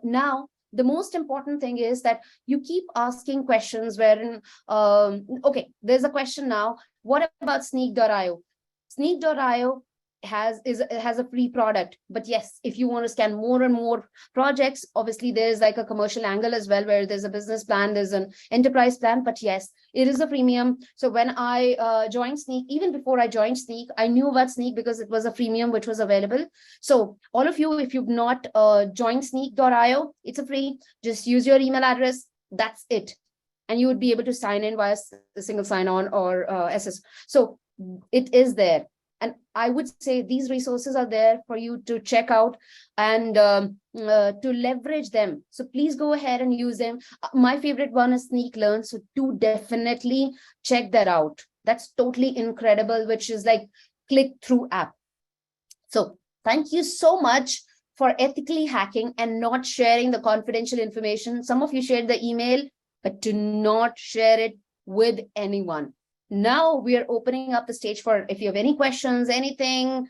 Now, the most important thing is that you keep asking questions wherein, okay, there's a question now. What about Sneak.io? Sneak.io has a free product, but yes, if you want to scan more and more projects, obviously there's like a commercial angle as well, where there's a business plan, there's an enterprise plan, but yes, it is a premium. So when I joined Sneak, even before I joined Sneak, I knew about Sneak because it was a freemium which was available. So all of you, if you've not joined Sneak.io, it's a free, just use your email address, that's it, and you would be able to sign in via a single sign-on or SS. So it is there. And I would say these resources are there for you to check out and to leverage them. So please go ahead and use them. My favorite one is Sneak Learn. So do definitely check that out. That's totally incredible, which is like click-through app. So thank you so much for ethically hacking and not sharing the confidential information. Some of you shared the email, but do not share it with anyone. Now we are opening up the stage for, if you have any questions, anything,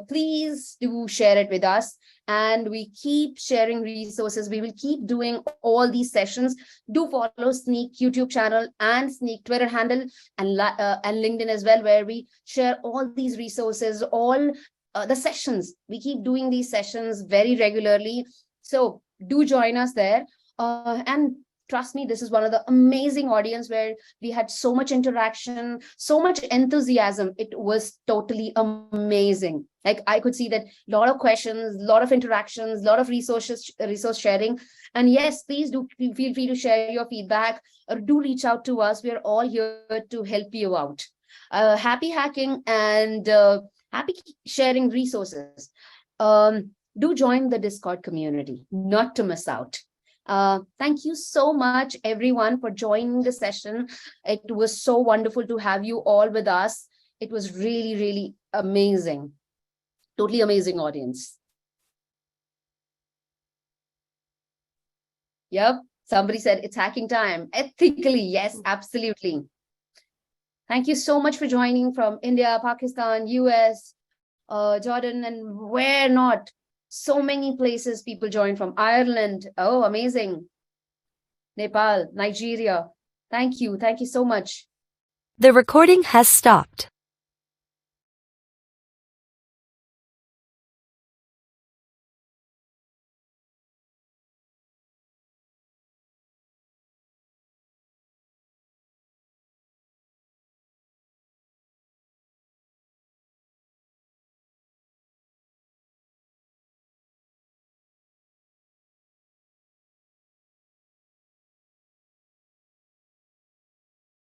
please do share it with us. And we keep sharing resources. We will keep doing all these sessions. Do follow Sneak YouTube channel and Sneak Twitter handle and LinkedIn as well, where we share all these resources, all the sessions. We keep doing these sessions very regularly. So do join us there. And trust me, this is one of the amazing audience where we had so much interaction, so much enthusiasm. It was totally amazing. Like I could see that a lot of questions, a lot of interactions, a lot of resource sharing. And yes, please do feel free to share your feedback or do reach out to us. We are all here to help you out. Happy hacking and happy sharing resources. Do join the Discord community, not to miss out. Thank you so much, everyone, for joining the session. It was so wonderful to have you all with us. It was really, really amazing. Totally amazing audience. Yep. Somebody said it's hacking time. Ethically, yes, absolutely. Thank you so much for joining from India, Pakistan, US, Jordan, and where not. So many places people join from. Ireland. Oh, amazing. Nepal, Nigeria. Thank you. Thank you so much. The recording has stopped.